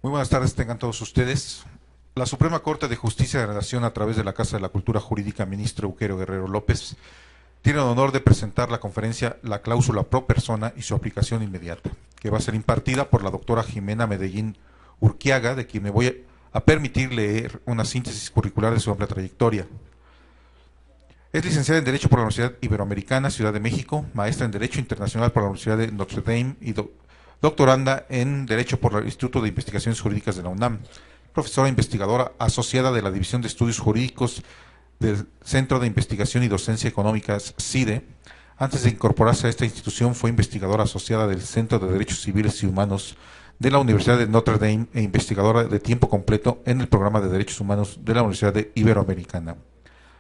Muy buenas tardes, tengan todos ustedes. La Suprema Corte de Justicia de la Nación, a través de la Casa de la Cultura Jurídica, ministro Euquerio Guerrero López, tiene el honor de presentar la conferencia La cláusula pro persona y su aplicación inmediata, que va a ser impartida por la doctora Jimena Medellín Urquiaga, de quien me voy a permitir leer una síntesis curricular de su amplia trayectoria. Es licenciada en Derecho por la Universidad Iberoamericana, Ciudad de México, maestra en Derecho Internacional por la Universidad de Notre Dame y doctoranda en Derecho por el Instituto de Investigaciones Jurídicas de la UNAM, profesora investigadora asociada de la División de Estudios Jurídicos del Centro de Investigación y Docencia Económicas, CIDE. Antes de incorporarse a esta institución, fue investigadora asociada del Centro de Derechos Civiles y Humanos de la Universidad de Notre Dame e investigadora de tiempo completo en el Programa de Derechos Humanos de la Universidad Iberoamericana.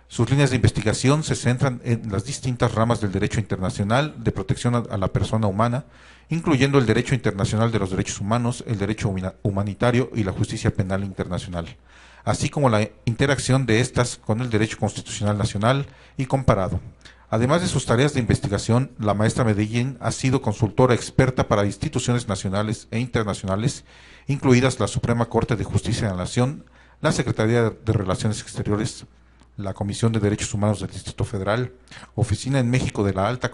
Sus líneas de investigación se centran en las distintas ramas del derecho internacional de protección a la persona humana, incluyendo el derecho internacional de los derechos humanos, el derecho humanitario y la justicia penal internacional, así como la interacción de estas con el derecho constitucional nacional y comparado. Además de sus tareas de investigación, la maestra Medellín ha sido consultora experta para instituciones nacionales e internacionales, incluidas la Suprema Corte de Justicia de la Nación, la Secretaría de Relaciones Exteriores, la Comisión de Derechos Humanos del Distrito Federal, Oficina en México de la Alta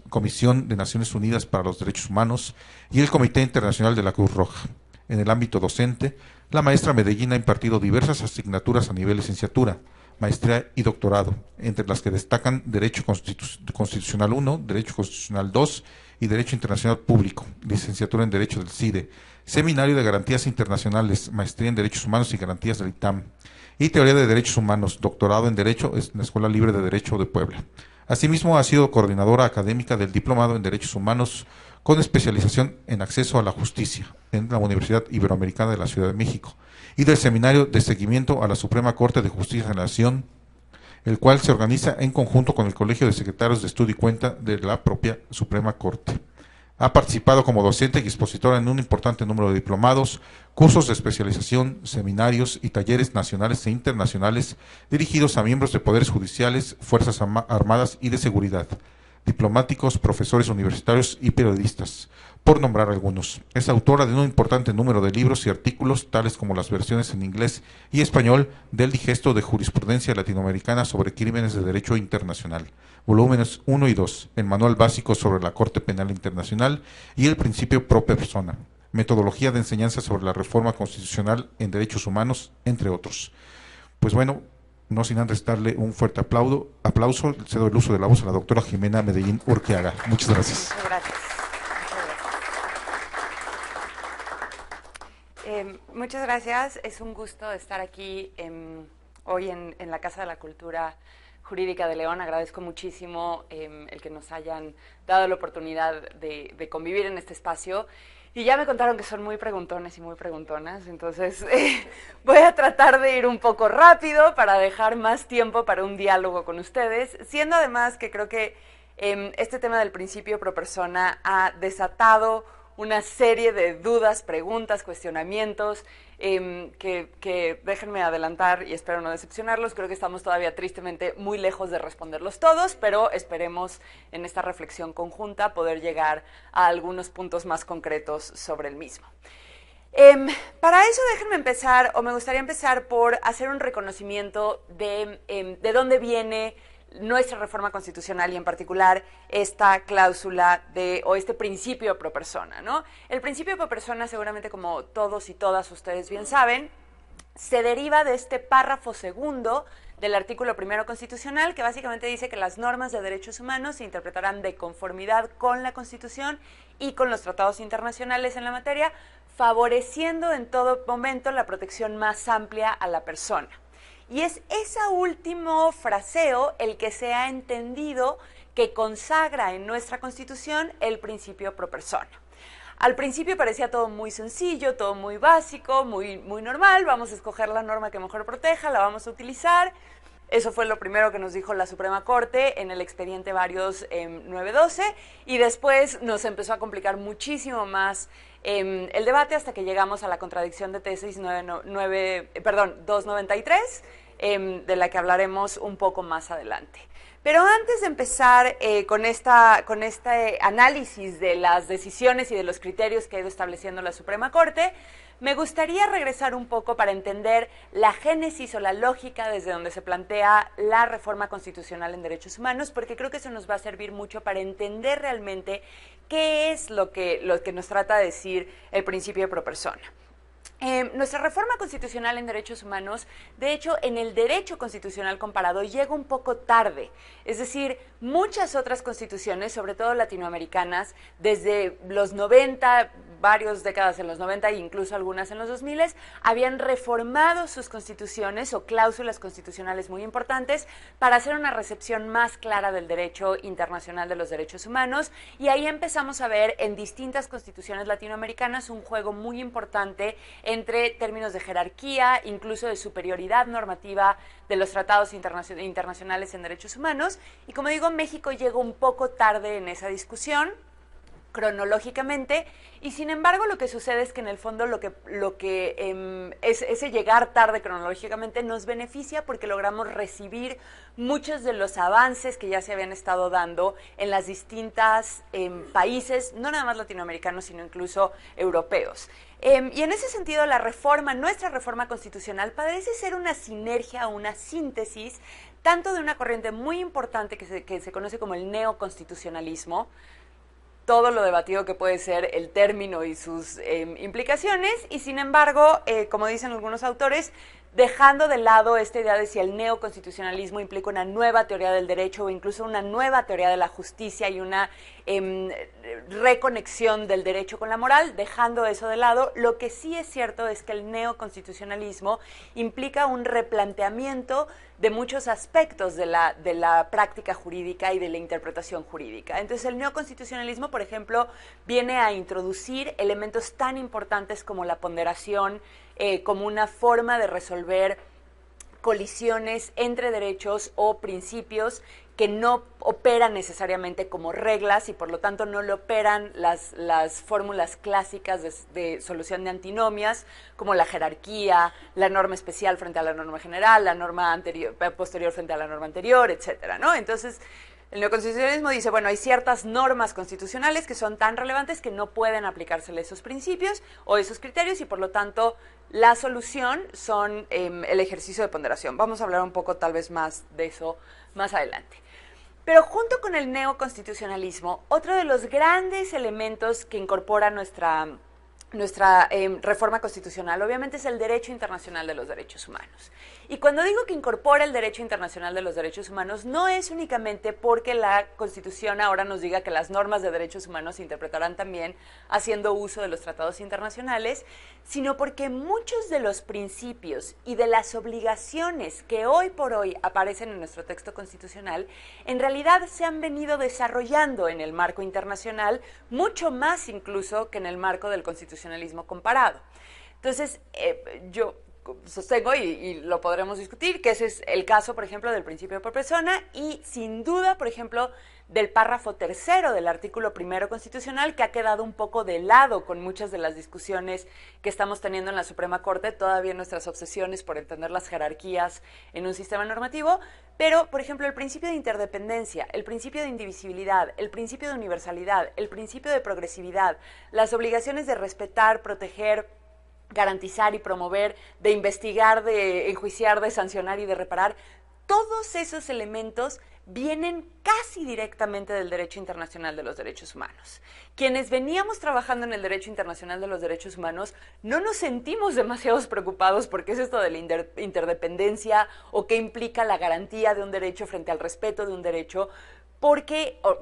Comisión de Naciones Unidas para los Derechos Humanos y el Comité Internacional de la Cruz Roja. En el ámbito docente, la maestra Medellín ha impartido diversas asignaturas a nivel licenciatura, maestría y doctorado, entre las que destacan Derecho Constitucional 1, Derecho Constitucional 2 y Derecho Internacional Público, licenciatura en Derecho del CIDE, Seminario de Garantías Internacionales, maestría en Derechos Humanos y Garantías del ITAM, y Teoría de Derechos Humanos, doctorado en Derecho en la Escuela Libre de Derecho de Puebla. Asimismo, ha sido coordinadora académica del Diplomado en Derechos Humanos con especialización en acceso a la justicia en la Universidad Iberoamericana de la Ciudad de México y del Seminario de Seguimiento a la Suprema Corte de Justicia de la Nación, el cual se organiza en conjunto con el Colegio de Secretarios de Estudio y Cuenta de la propia Suprema Corte. Ha participado como docente y expositora en un importante número de diplomados, cursos de especialización, seminarios y talleres nacionales e internacionales dirigidos a miembros de poderes judiciales, fuerzas armadas y de seguridad, diplomáticos, profesores universitarios y periodistas, por nombrar algunos. Es autora de un importante número de libros y artículos, tales como las versiones en inglés y español del Digesto de Jurisprudencia Latinoamericana sobre Crímenes de Derecho Internacional, volúmenes 1 y 2, el Manual Básico sobre la Corte Penal Internacional y el Principio pro persona, Metodología de Enseñanza sobre la Reforma Constitucional en Derechos Humanos, entre otros. Pues bueno, no sin antes darle un fuerte aplauso, cedo el uso de la voz a la doctora Jimena Medellín Urquiaga. Muchas gracias. Muchas gracias. Muchas gracias. Es un gusto estar aquí hoy en la Casa de la Cultura Jurídica de León. Agradezco muchísimo el que nos hayan dado la oportunidad de convivir en este espacio. Y ya me contaron que son muy preguntones y muy preguntonas, entonces voy a tratar de ir un poco rápido para dejar más tiempo para un diálogo con ustedes, siendo además que creo que este tema del principio pro persona ha desatado una serie de dudas, preguntas, cuestionamientos, que déjenme adelantar y espero no decepcionarlos. Creo que estamos todavía tristemente muy lejos de responderlos todos, pero esperemos en esta reflexión conjunta poder llegar a algunos puntos más concretos sobre el mismo. Para eso déjenme empezar, o me gustaría empezar por hacer un reconocimiento de dónde viene nuestra reforma constitucional y en particular esta cláusula o este principio pro persona, ¿no? El principio pro persona, seguramente como todos y todas ustedes bien saben, se deriva de este párrafo segundo del artículo primero constitucional, que básicamente dice que las normas de derechos humanos se interpretarán de conformidad con la Constitución y con los tratados internacionales en la materia, favoreciendo en todo momento la protección más amplia a la persona. Y es ese último fraseo el que se ha entendido que consagra en nuestra Constitución el principio pro persona. Al principio parecía todo muy sencillo, todo muy básico, muy normal. Vamos a escoger la norma que mejor proteja, la vamos a utilizar. Eso fue lo primero que nos dijo la Suprema Corte en el expediente Varios 912, y después nos empezó a complicar muchísimo más el debate hasta que llegamos a la contradicción de tesis 293, de la que hablaremos un poco más adelante. Pero antes de empezar con este análisis de las decisiones y de los criterios que ha ido estableciendo la Suprema Corte, me gustaría regresar un poco para entender la génesis o la lógica desde donde se plantea la reforma constitucional en derechos humanos, porque creo que eso nos va a servir mucho para entender realmente qué es lo que nos trata de decir el principio de pro persona. Nuestra reforma constitucional en derechos humanos, de hecho, en el derecho constitucional comparado, llega un poco tarde. Es decir, muchas otras constituciones, sobre todo latinoamericanas, desde los 90, varias décadas en los 90 e incluso algunas en los 2000, habían reformado sus constituciones o cláusulas constitucionales muy importantes para hacer una recepción más clara del derecho internacional de los derechos humanos, y ahí empezamos a ver en distintas constituciones latinoamericanas un juego muy importante entre términos de jerarquía, incluso de superioridad normativa de los tratados internacionales en derechos humanos. Y como digo, México llegó un poco tarde en esa discusión, cronológicamente, y sin embargo lo que sucede es que en el fondo ese llegar tarde cronológicamente nos beneficia porque logramos recibir muchos de los avances que ya se habían estado dando en las distintas países, no nada más latinoamericanos, sino incluso europeos. Y en ese sentido nuestra reforma constitucional parece ser una sinergia, una síntesis, tanto de una corriente muy importante que se conoce como el neoconstitucionalismo, todo lo debatido que puede ser el término y sus implicaciones, y sin embargo, como dicen algunos autores, dejando de lado esta idea de si el neoconstitucionalismo implica una nueva teoría del derecho o incluso una nueva teoría de la justicia y una reconexión del derecho con la moral, dejando eso de lado, lo que sí es cierto es que el neoconstitucionalismo implica un replanteamiento de muchos aspectos de la práctica jurídica y de la interpretación jurídica. Entonces el neoconstitucionalismo, por ejemplo, viene a introducir elementos tan importantes como la ponderación, como una forma de resolver colisiones entre derechos o principios que no operan necesariamente como reglas y por lo tanto no le operan las fórmulas clásicas de solución de antinomias, como la jerarquía, la norma especial frente a la norma general, la norma posterior frente a la norma anterior, etcétera, ¿no? Entonces, el neoconstitucionalismo dice, bueno, hay ciertas normas constitucionales que son tan relevantes que no pueden aplicársele esos principios o esos criterios y por lo tanto la solución son el ejercicio de ponderación. Vamos a hablar un poco tal vez más de eso más adelante. Pero junto con el neoconstitucionalismo, otro de los grandes elementos que incorpora nuestra reforma constitucional, obviamente, es el derecho internacional de los derechos humanos. Y cuando digo que incorpora el derecho internacional de los derechos humanos, no es únicamente porque la Constitución ahora nos diga que las normas de derechos humanos se interpretarán también haciendo uso de los tratados internacionales, sino porque muchos de los principios y de las obligaciones que hoy por hoy aparecen en nuestro texto constitucional, en realidad se han venido desarrollando en el marco internacional, mucho más incluso que en el marco del constitucionalismo comparado. Entonces, yo sostengo, y lo podremos discutir, que ese es el caso, por ejemplo, del principio de pro persona y, sin duda, por ejemplo, del párrafo tercero del artículo primero constitucional, que ha quedado un poco de lado con muchas de las discusiones que estamos teniendo en la Suprema Corte, todavía nuestras obsesiones por entender las jerarquías en un sistema normativo, pero, por ejemplo, el principio de interdependencia, el principio de indivisibilidad, el principio de universalidad, el principio de progresividad, las obligaciones de respetar, proteger, garantizar y promover, de investigar, de enjuiciar, de sancionar y de reparar, todos esos elementos vienen casi directamente del derecho internacional de los derechos humanos. Quienes veníamos trabajando en el derecho internacional de los derechos humanos no nos sentimos demasiados preocupados por qué es esto de la interdependencia o qué implica la garantía de un derecho frente al respeto de un derecho,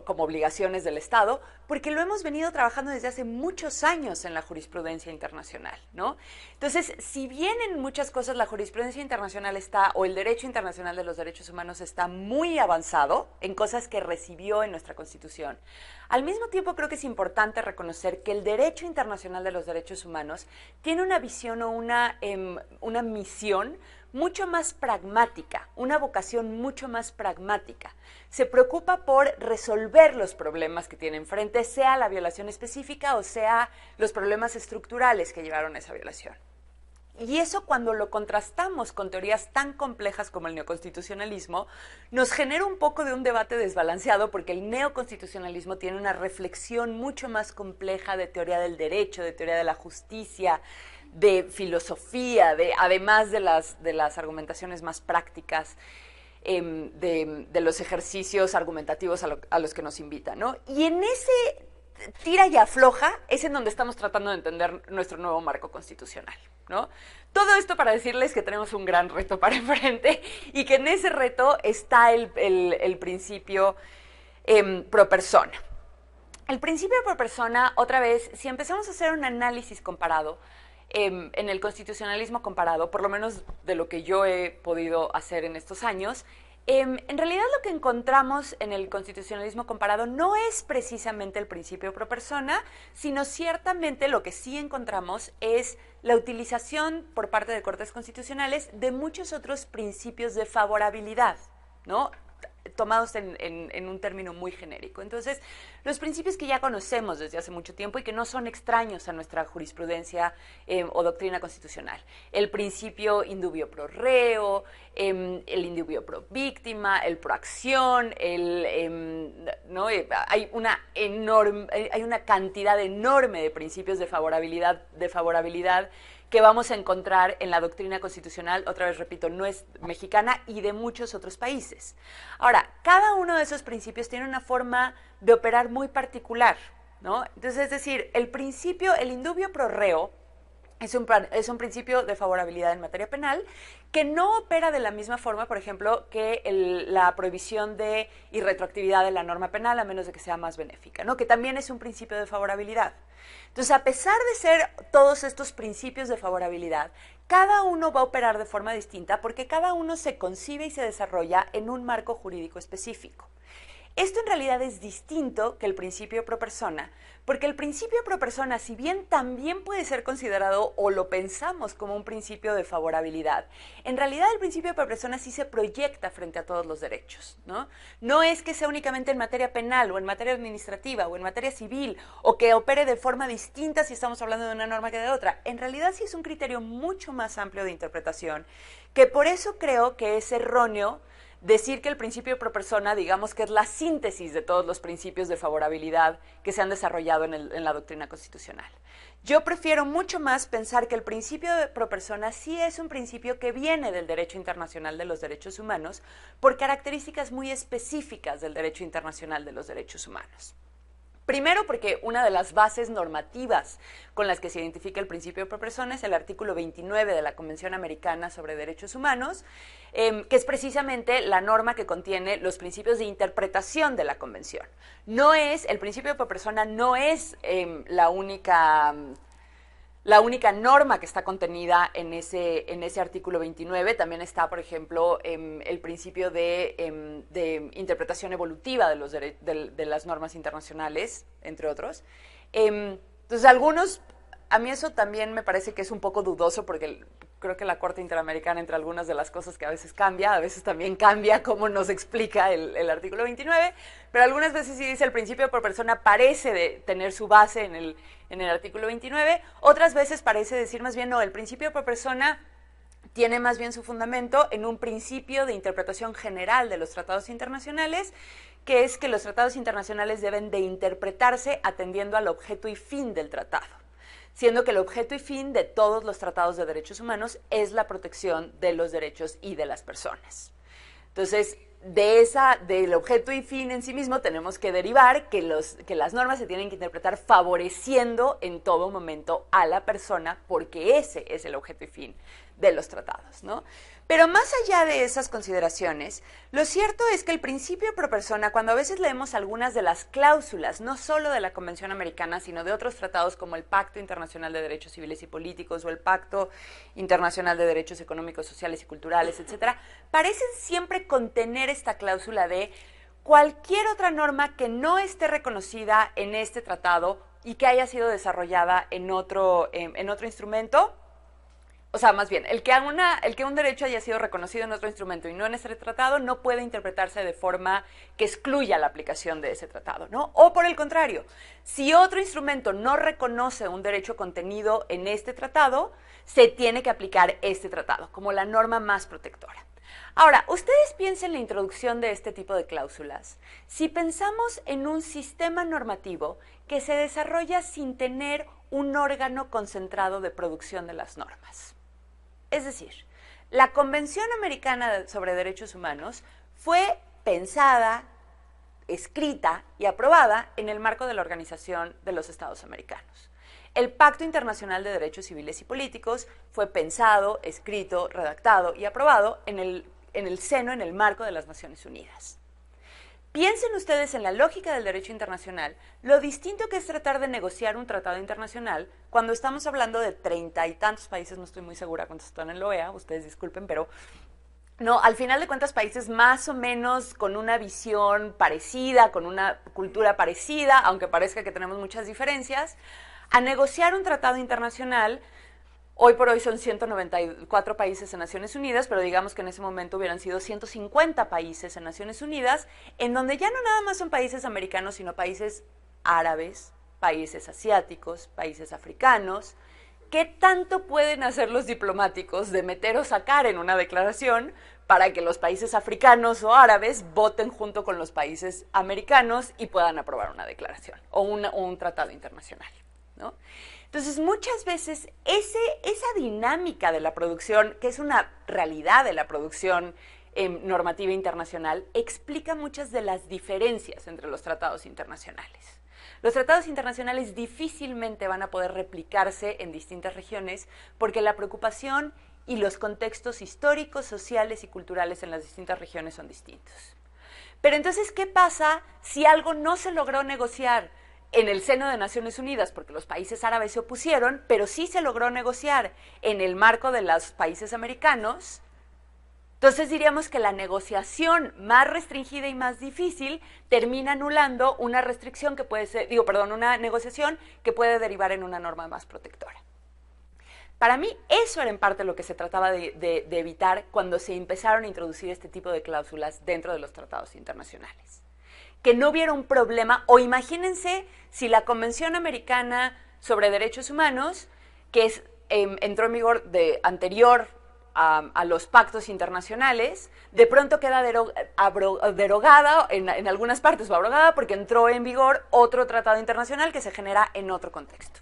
como obligaciones del Estado, porque lo hemos venido trabajando desde hace muchos años en la jurisprudencia internacional, ¿no? Entonces, si bien en muchas cosas la jurisprudencia internacional o el derecho internacional de los derechos humanos está muy avanzado en cosas que recibió en nuestra Constitución, al mismo tiempo creo que es importante reconocer que el derecho internacional de los derechos humanos tiene una visión o una misión mucho más pragmática, una vocación mucho más pragmática. Se preocupa por resolver los problemas que tiene enfrente, sea la violación específica o sea los problemas estructurales que llevaron a esa violación. Y eso, cuando lo contrastamos con teorías tan complejas como el neoconstitucionalismo, nos genera un poco de un debate desbalanceado, porque el neoconstitucionalismo tiene una reflexión mucho más compleja de teoría del derecho, de teoría de la justicia, de filosofía, además de las argumentaciones más prácticas, de los ejercicios argumentativos a los que nos invita, ¿no? Y en ese tira y afloja es en donde estamos tratando de entender nuestro nuevo marco constitucional, ¿no? Todo esto para decirles que tenemos un gran reto para enfrente, y que en ese reto está el principio pro persona. El principio pro persona, otra vez, si empezamos a hacer un análisis comparado, en el constitucionalismo comparado, por lo menos de lo que yo he podido hacer en estos años, en realidad lo que encontramos en el constitucionalismo comparado no es precisamente el principio pro persona, sino ciertamente lo que sí encontramos es la utilización por parte de cortes constitucionales de muchos otros principios de favorabilidad, ¿no?, tomados en un término muy genérico. Entonces, los principios que ya conocemos desde hace mucho tiempo y que no son extraños a nuestra jurisprudencia o doctrina constitucional. El principio indubio pro reo, el indubio pro víctima, el pro acción, ¿no? Hay una cantidad enorme de principios de favorabilidad que vamos a encontrar en la doctrina constitucional, otra vez repito, no es mexicana, y de muchos otros países. Ahora, cada uno de esos principios tiene una forma de operar muy particular, ¿no? Entonces, es decir, el indubio pro reo es un principio de favorabilidad en materia penal que no opera de la misma forma, por ejemplo, que la prohibición de irretroactividad de la norma penal, a menos de que sea más benéfica, ¿no?, que también es un principio de favorabilidad. Entonces, a pesar de ser todos estos principios de favorabilidad, cada uno va a operar de forma distinta, porque cada uno se concibe y se desarrolla en un marco jurídico específico. Esto en realidad es distinto que el principio pro persona, porque el principio pro persona, si bien también puede ser considerado o lo pensamos como un principio de favorabilidad, en realidad el principio pro persona sí se proyecta frente a todos los derechos, ¿no? No es que sea únicamente en materia penal o en materia administrativa o en materia civil, o que opere de forma distinta si estamos hablando de una norma que de otra. En realidad sí es un criterio mucho más amplio de interpretación, que por eso creo que es erróneo decir que el principio pro persona, digamos que es la síntesis de todos los principios de favorabilidad que se han desarrollado en la doctrina constitucional. Yo prefiero mucho más pensar que el principio de pro persona sí es un principio que viene del derecho internacional de los derechos humanos por características muy específicas del derecho internacional de los derechos humanos. Primero, porque una de las bases normativas con las que se identifica el principio pro persona es el artículo 29 de la Convención Americana sobre Derechos Humanos, que es precisamente la norma que contiene los principios de interpretación de la Convención. El principio pro persona no es la única norma que está contenida en ese artículo 29. También está, por ejemplo, el principio de interpretación evolutiva de las normas internacionales, entre otros. Entonces, a mí eso también me parece que es un poco dudoso, porque creo que la Corte Interamericana, entre algunas de las cosas que a veces cambia, a veces también cambia cómo nos explica el artículo 29, pero algunas veces sí dice el principio por persona parece de tener su base en el artículo 29, otras veces parece decir más bien no, el principio por persona tiene más bien su fundamento en un principio de interpretación general de los tratados internacionales, que es que los tratados internacionales deben de interpretarse atendiendo al objeto y fin del tratado, siendo que el objeto y fin de todos los tratados de derechos humanos es la protección de los derechos y de las personas. Entonces, del objeto y fin en sí mismo tenemos que derivar que las normas se tienen que interpretar favoreciendo en todo momento a la persona, porque ese es el objeto y fin de los tratados, ¿no? Pero más allá de esas consideraciones, lo cierto es que el principio pro persona, cuando a veces leemos algunas de las cláusulas, no solo de la Convención Americana, sino de otros tratados como el Pacto Internacional de Derechos Civiles y Políticos o el Pacto Internacional de Derechos Económicos, Sociales y Culturales, etcétera, parecen siempre contener esta cláusula de cualquier otra norma que no esté reconocida en este tratado y que haya sido desarrollada en otro instrumento, o sea, más bien, el que un derecho haya sido reconocido en otro instrumento y no en este tratado no puede interpretarse de forma que excluya la aplicación de ese tratado, ¿no? O por el contrario, si otro instrumento no reconoce un derecho contenido en este tratado, se tiene que aplicar este tratado como la norma más protectora. Ahora, ustedes piensen en la introducción de este tipo de cláusulas. Si pensamos en un sistema normativo que se desarrolla sin tener un órgano concentrado de producción de las normas. Es decir, la Convención Americana sobre Derechos Humanos fue pensada, escrita y aprobada en el marco de la Organización de los Estados Americanos. El Pacto Internacional de Derechos Civiles y Políticos fue pensado, escrito, redactado y aprobado en el seno, en el marco de las Naciones Unidas. Piensen ustedes en la lógica del derecho internacional, lo distinto que es tratar de negociar un tratado internacional cuando estamos hablando de 30 y tantos países, no estoy muy segura cuántos están en la OEA, ustedes disculpen, pero no, al final de cuentas países más o menos con una visión parecida, con una cultura parecida, aunque parezca que tenemos muchas diferencias, a negociar un tratado internacional. Hoy por hoy son 194 países en Naciones Unidas, pero digamos que en ese momento hubieran sido 150 países en Naciones Unidas, en donde ya no nada más son países americanos, sino países árabes, países asiáticos, países africanos. ¿Qué tanto pueden hacer los diplomáticos de meter o sacar en una declaración para que los países africanos o árabes voten junto con los países americanos y puedan aprobar una declaración o un tratado internacional, ¿no? Entonces, muchas veces esa dinámica de la producción, que es una realidad de la producción normativa internacional, explica muchas de las diferencias entre los tratados internacionales. Los tratados internacionales difícilmente van a poder replicarse en distintas regiones porque la preocupación y los contextos históricos, sociales y culturales en las distintas regiones son distintos. Pero entonces, ¿qué pasa si algo no se logró negociar en el seno de Naciones Unidas, porque los países árabes se opusieron, pero sí se logró negociar en el marco de los países americanos? Entonces diríamos que la negociación más restringida y más difícil termina anulando una restricción que puede ser, una negociación que puede derivar en una norma más protectora. Para mí, eso era en parte lo que se trataba de evitar cuando se empezaron a introducir este tipo de cláusulas dentro de los tratados internacionales. Que no hubiera un problema, o imagínense si la Convención Americana sobre Derechos Humanos, que entró en vigor anterior a los pactos internacionales, de pronto queda derogada en algunas partes o abrogada porque entró en vigor otro tratado internacional que se genera en otro contexto.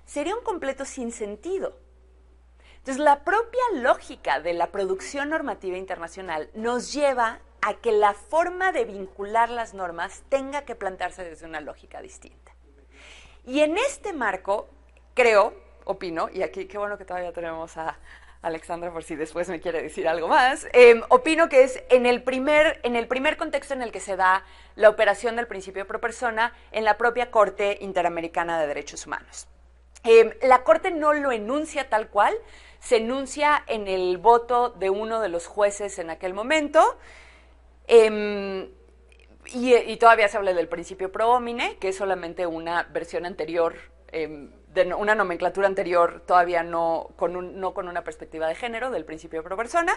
Sería un completo sinsentido. Entonces, la propia lógica de la producción normativa internacional nos lleva a que la forma de vincular las normas tenga que plantearse desde una lógica distinta. Y en este marco, opino, y aquí qué bueno que todavía tenemos a Alexandra por si después me quiere decir algo más, opino que es en el primer contexto en el que se da la operación del principio pro persona en la propia Corte Interamericana de Derechos Humanos. La Corte no lo enuncia tal cual, se enuncia en el voto de uno de los jueces en aquel momento, y todavía se habla del principio pro homine, que es solamente una versión anterior, de una nomenclatura anterior, todavía no con una perspectiva de género del principio pro persona,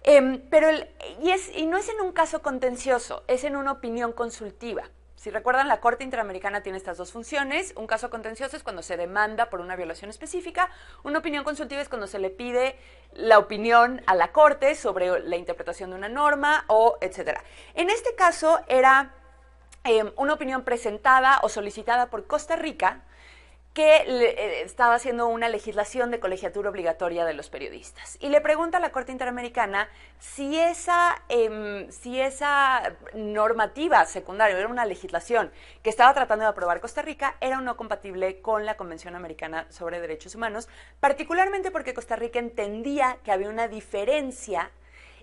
y no es en un caso contencioso, es en una opinión consultiva. Si recuerdan, la Corte Interamericana tiene estas dos funciones. Un caso contencioso es cuando se demanda por una violación específica. Una opinión consultiva es cuando se le pide la opinión a la Corte sobre la interpretación de una norma, etcétera. En este caso era una opinión presentada o solicitada por Costa Rica, que estaba haciendo una legislación de colegiatura obligatoria de los periodistas. Y le pregunta a la Corte Interamericana si esa normativa secundaria, era una legislación que estaba tratando de aprobar Costa Rica, era o no compatible con la Convención Americana sobre Derechos Humanos, particularmente porque Costa Rica entendía que había una diferencia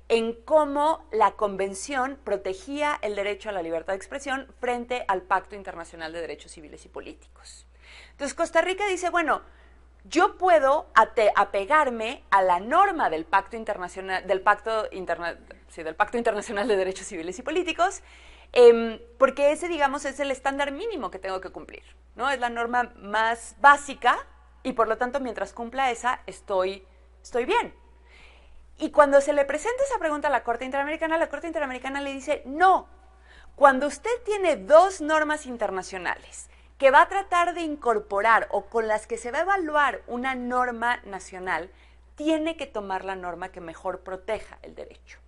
en cómo la Convención protegía el derecho a la libertad de expresión frente al Pacto Internacional de Derechos Civiles y Políticos. Entonces Costa Rica dice, bueno, yo puedo apegarme a la norma del Pacto Internacional de Derechos Civiles y Políticos, porque ese, digamos, es el estándar mínimo que tengo que cumplir, ¿no? Es la norma más básica y por lo tanto mientras cumpla esa estoy estoy bien. Y cuando se le presenta esa pregunta a la Corte Interamericana le dice, no, cuando usted tiene dos normas internacionales que va a tratar de incorporar o con las que se va a evaluar una norma nacional, tiene que tomar la norma que mejor proteja el derecho.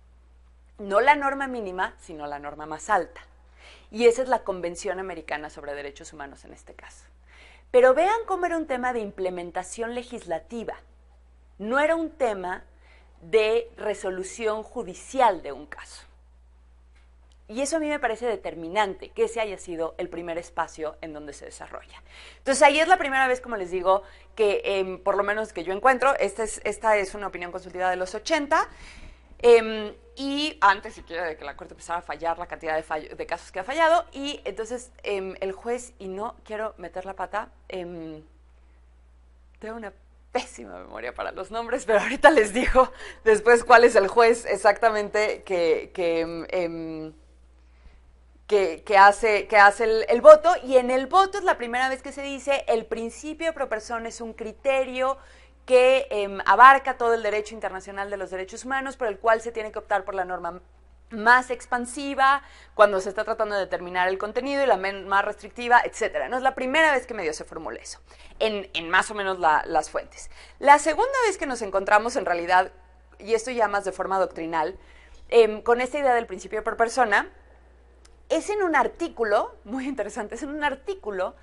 No la norma mínima, sino la norma más alta. Y esa es la Convención Americana sobre Derechos Humanos en este caso. Pero vean cómo era un tema de implementación legislativa. No era un tema de resolución judicial de un caso. Y eso a mí me parece determinante, que ese haya sido el primer espacio en donde se desarrolla. Entonces ahí es la primera vez, como les digo, que por lo menos que yo encuentro, esta es una opinión consultiva de los 80, y antes siquiera de que la Corte empezara a fallar la cantidad de casos que ha fallado, y entonces el juez, y no quiero meter la pata, tengo una pésima memoria para los nombres, pero ahorita les digo después cuál es el juez exactamente que hace el voto, y en el voto es la primera vez que se dice el principio pro persona es un criterio que abarca todo el derecho internacional de los derechos humanos, por el cual se tiene que optar por la norma más expansiva cuando se está tratando de determinar el contenido y la más restrictiva, etcétera. No es la primera vez que medio se formula eso, en más o menos las fuentes. La segunda vez que nos encontramos en realidad, y esto ya más de forma doctrinal, con esta idea del principio pro persona, es en un artículo, muy interesante, es en un artículo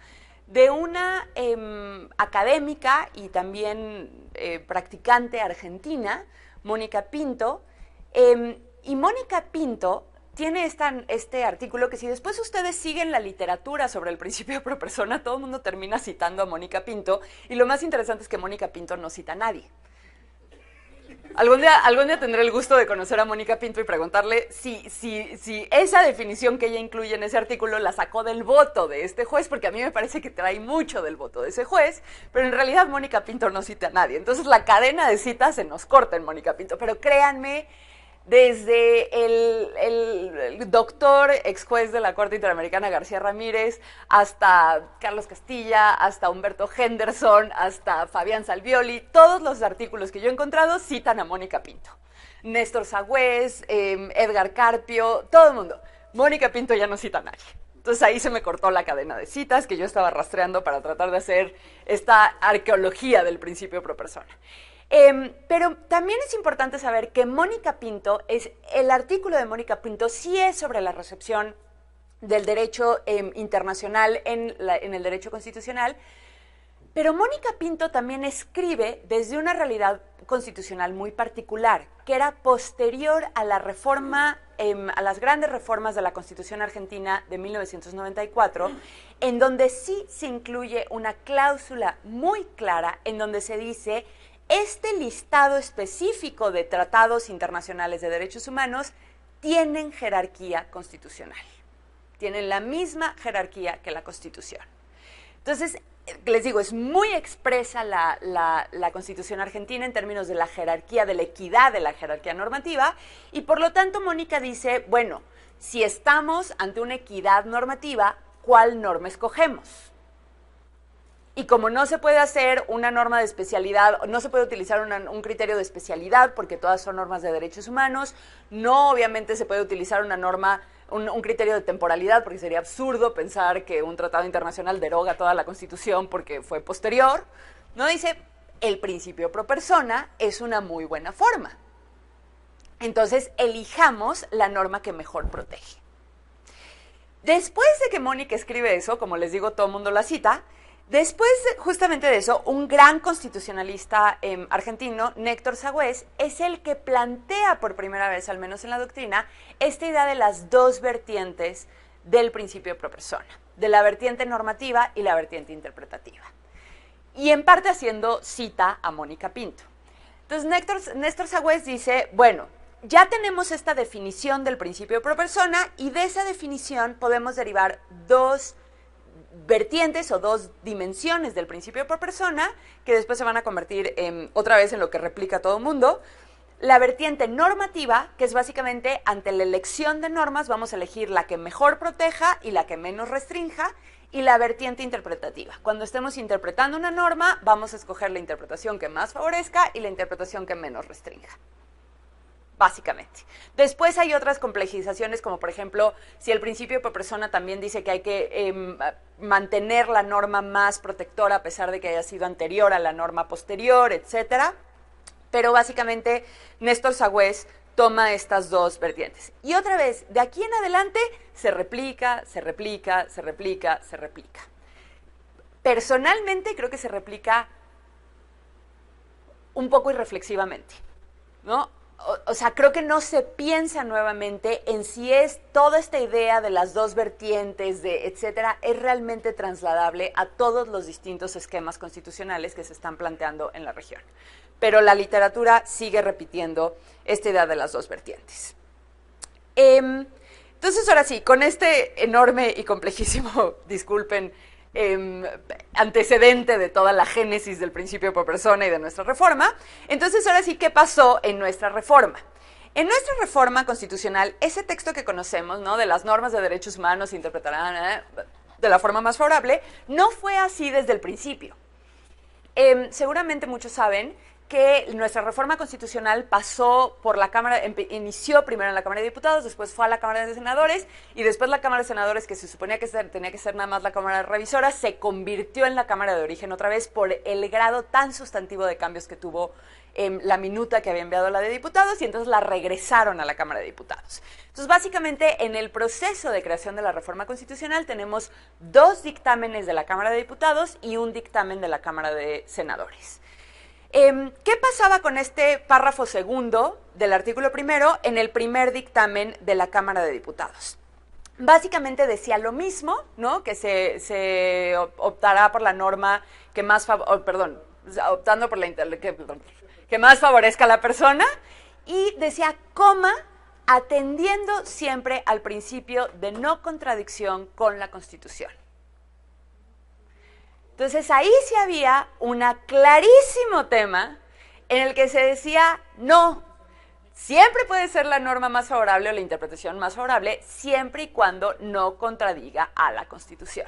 de una académica y también practicante argentina, Mónica Pinto, y Mónica Pinto tiene este artículo que si después ustedes siguen la literatura sobre el principio pro persona, todo el mundo termina citando a Mónica Pinto, y lo más interesante es que Mónica Pinto no cita a nadie. Algún día tendré el gusto de conocer a Mónica Pinto y preguntarle si esa definición que ella incluye en ese artículo la sacó del voto de este juez, porque a mí me parece que trae mucho del voto de ese juez, pero en realidad Mónica Pinto no cita a nadie. Entonces la cadena de citas se nos corta en Mónica Pinto, pero créanme, desde el doctor ex juez de la Corte Interamericana García Ramírez, hasta Carlos Castilla, hasta Humberto Henderson, hasta Fabián Salvioli, todos los artículos que yo he encontrado citan a Mónica Pinto. Néstor Sagüez, Edgar Carpio, todo el mundo. Mónica Pinto ya no cita a nadie. Entonces ahí se me cortó la cadena de citas que yo estaba rastreando para tratar de hacer esta arqueología del principio pro persona. Pero también es importante saber que Mónica Pinto, el artículo de Mónica Pinto sí es sobre la recepción del derecho internacional en el derecho constitucional, pero Mónica Pinto también escribe desde una realidad constitucional muy particular, que era posterior a la reforma, a las grandes reformas de la Constitución Argentina de 1994, en donde sí se incluye una cláusula muy clara en donde se dice: este listado específico de tratados internacionales de derechos humanos tienen jerarquía constitucional. Tienen la misma jerarquía que la Constitución. Entonces, les digo, es muy expresa la Constitución argentina en términos de la jerarquía, de la equidad de la jerarquía normativa, y por lo tanto Mónica dice, bueno, si estamos ante una equidad normativa, ¿cuál norma escogemos? Y como no se puede hacer una norma de especialidad, no se puede utilizar un criterio de especialidad porque todas son normas de derechos humanos, no obviamente se puede utilizar una norma, un criterio de temporalidad porque sería absurdo pensar que un tratado internacional deroga toda la Constitución porque fue posterior, ¿no? Dice, el principio pro persona es una muy buena forma. Entonces, elijamos la norma que mejor protege. Después de que Mónica escribe eso, como les digo, todo el mundo la cita. Después justamente de eso, un gran constitucionalista argentino, Néstor Sagüez, es el que plantea por primera vez, al menos en la doctrina, esta idea de las dos vertientes del principio pro persona, de la vertiente normativa y la vertiente interpretativa. Y en parte haciendo cita a Mónica Pinto. Entonces Néstor Sagüez dice, bueno, ya tenemos esta definición del principio pro persona y de esa definición podemos derivar dos vertientes o dos dimensiones del principio pro persona que después se van a convertir otra vez en lo que replica todo el mundo. La vertiente normativa, que es básicamente ante la elección de normas vamos a elegir la que mejor proteja y la que menos restrinja, y la vertiente interpretativa. Cuando estemos interpretando una norma, vamos a escoger la interpretación que más favorezca y la interpretación que menos restrinja. Básicamente. Después hay otras complejizaciones, como por ejemplo, si el principio por persona también dice que hay que mantener la norma más protectora a pesar de que haya sido anterior a la norma posterior, etcétera. Pero básicamente Néstor Sagüés toma estas dos vertientes. Y otra vez, de aquí en adelante, se replica, se replica, se replica, se replica. Personalmente creo que se replica un poco irreflexivamente, ¿no? O sea, creo que no se piensa nuevamente en si es toda esta idea de las dos vertientes, de etcétera, es realmente trasladable a todos los distintos esquemas constitucionales que se están planteando en la región. Pero la literatura sigue repitiendo esta idea de las dos vertientes. Entonces, ahora sí, con este enorme y complejísimo, disculpen, antecedente de toda la génesis del principio por persona y de nuestra reforma. Entonces, ahora sí, ¿qué pasó en nuestra reforma? En nuestra reforma constitucional, ese texto que conocemos, ¿no?, de las normas de derechos humanos se interpretarán de la forma más favorable, no fue así desde el principio. Seguramente muchos saben que nuestra reforma constitucional pasó por la Cámara, inició primero en la Cámara de Diputados, después fue a la Cámara de Senadores, y después la Cámara de Senadores, que se suponía que tenía que ser nada más la Cámara Revisora, se convirtió en la Cámara de Origen otra vez por el grado tan sustantivo de cambios que tuvo la minuta que había enviado la de Diputados, y entonces la regresaron a la Cámara de Diputados. Entonces, básicamente, en el proceso de creación de la reforma constitucional tenemos 2 dictámenes de la Cámara de Diputados y un dictamen de la Cámara de Senadores. ¿Qué pasaba con este párrafo segundo del artículo primero en el primer dictamen de la Cámara de Diputados? Básicamente decía lo mismo, ¿no?, que se optará por la norma que más, optando por la que más favorezca a la persona, y decía, coma, atendiendo siempre al principio de no contradicción con la Constitución. Entonces, ahí sí había un clarísimo tema en el que se decía, no, siempre puede ser la norma más favorable o la interpretación más favorable, siempre y cuando no contradiga a la Constitución.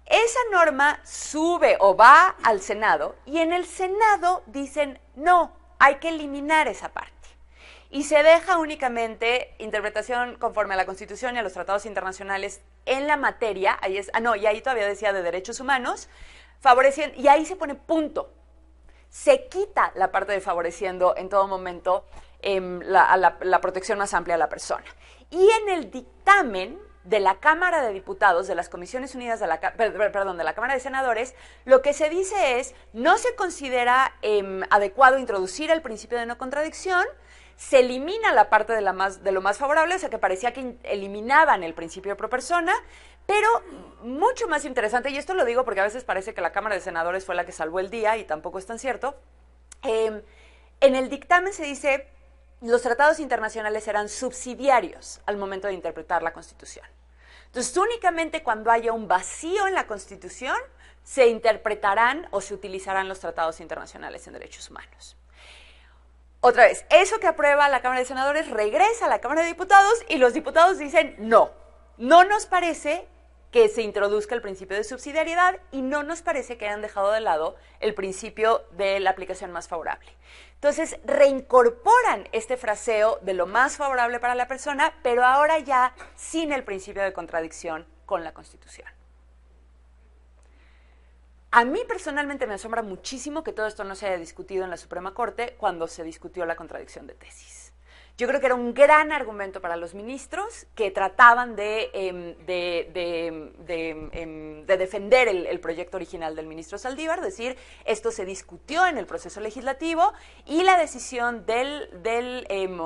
Esa norma sube o va al Senado, y en el Senado dicen, no, hay que eliminar esa parte. Y se deja únicamente interpretación conforme a la Constitución y a los tratados internacionales en la materia, ahí es, y ahí todavía decía de derechos humanos, favoreciendo, y ahí se pone punto. Se quita la parte de favoreciendo en todo momento la protección más amplia a la persona. Y en el dictamen de la Cámara de Diputados, de las Comisiones Unidas de la Cámara de Senadores, lo que se dice es, no se considera adecuado introducir el principio de no contradicción, se elimina la parte de lo más favorable, o sea que parecía que eliminaban el principio pro persona, pero mucho más interesante, y esto lo digo porque a veces parece que la Cámara de Senadores fue la que salvó el día, y tampoco es tan cierto, en el dictamen se dice, los tratados internacionales serán subsidiarios al momento de interpretar la Constitución. Entonces, únicamente cuando haya un vacío en la Constitución, se interpretarán o se utilizarán los tratados internacionales en derechos humanos. Otra vez, eso que aprueba la Cámara de Senadores regresa a la Cámara de Diputados, y los diputados dicen, no nos parece que se introduzca el principio de subsidiariedad, y no nos parece que hayan dejado de lado el principio de la aplicación más favorable. Entonces, reincorporan este fraseo de lo más favorable para la persona, pero ahora ya sin el principio de contradicción con la Constitución. A mí personalmente me asombra muchísimo que todo esto no se haya discutido en la Suprema Corte cuando se discutió la contradicción de tesis. Yo creo que era un gran argumento para los ministros que trataban de defender el proyecto original del ministro Saldívar, decir, esto se discutió en el proceso legislativo, y la decisión del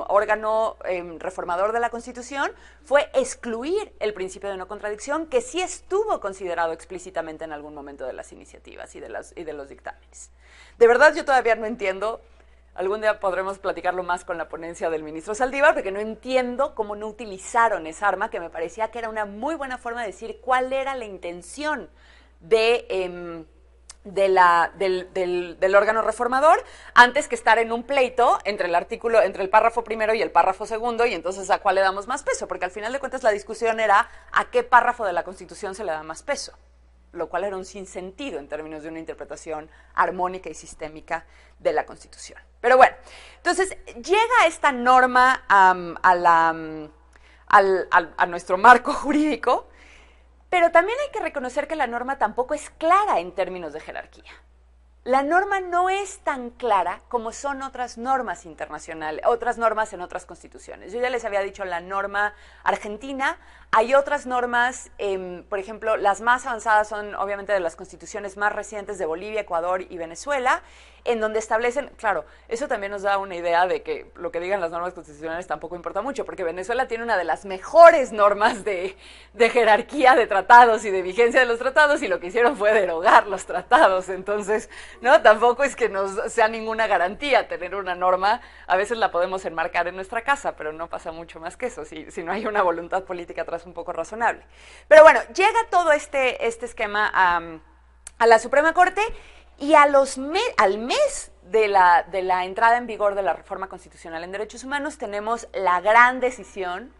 órgano reformador de la Constitución fue excluir el principio de no contradicción, que sí estuvo considerado explícitamente en algún momento de las iniciativas y de los dictámenes. De verdad, yo todavía no entiendo. Algún día podremos platicarlo más con la ponencia del ministro Saldívar, porque no entiendo cómo no utilizaron esa arma, que me parecía que era una muy buena forma de decir cuál era la intención de del órgano reformador antes que estar en un pleito entre el párrafo primero y el párrafo segundo, y entonces a cuál le damos más peso, porque al final de cuentas la discusión era a qué párrafo de la Constitución se le da más peso, lo cual era un sinsentido en términos de una interpretación armónica y sistémica de la Constitución. Pero bueno, entonces llega esta norma a nuestro marco jurídico, pero también hay que reconocer que la norma tampoco es clara en términos de jerarquía. La norma no es tan clara como son otras normas internacionales, otras normas en otras constituciones. Yo ya les había dicho la norma argentina, hay otras normas, por ejemplo, las más avanzadas son obviamente de las constituciones más recientes de Bolivia, Ecuador y Venezuela, en donde establecen, claro, eso también nos da una idea de que lo que digan las normas constitucionales tampoco importa mucho, porque Venezuela tiene una de las mejores normas de jerarquía de tratados y de vigencia de los tratados, y lo que hicieron fue derogar los tratados. Entonces, no, tampoco es que nos sea ninguna garantía tener una norma. A veces la podemos enmarcar en nuestra casa, pero no pasa mucho más que eso, si no hay una voluntad política atrás un poco razonable. Pero bueno, llega todo este esquema a la Suprema Corte, y al mes de la entrada en vigor de la reforma constitucional en derechos humanos tenemos la gran decisión,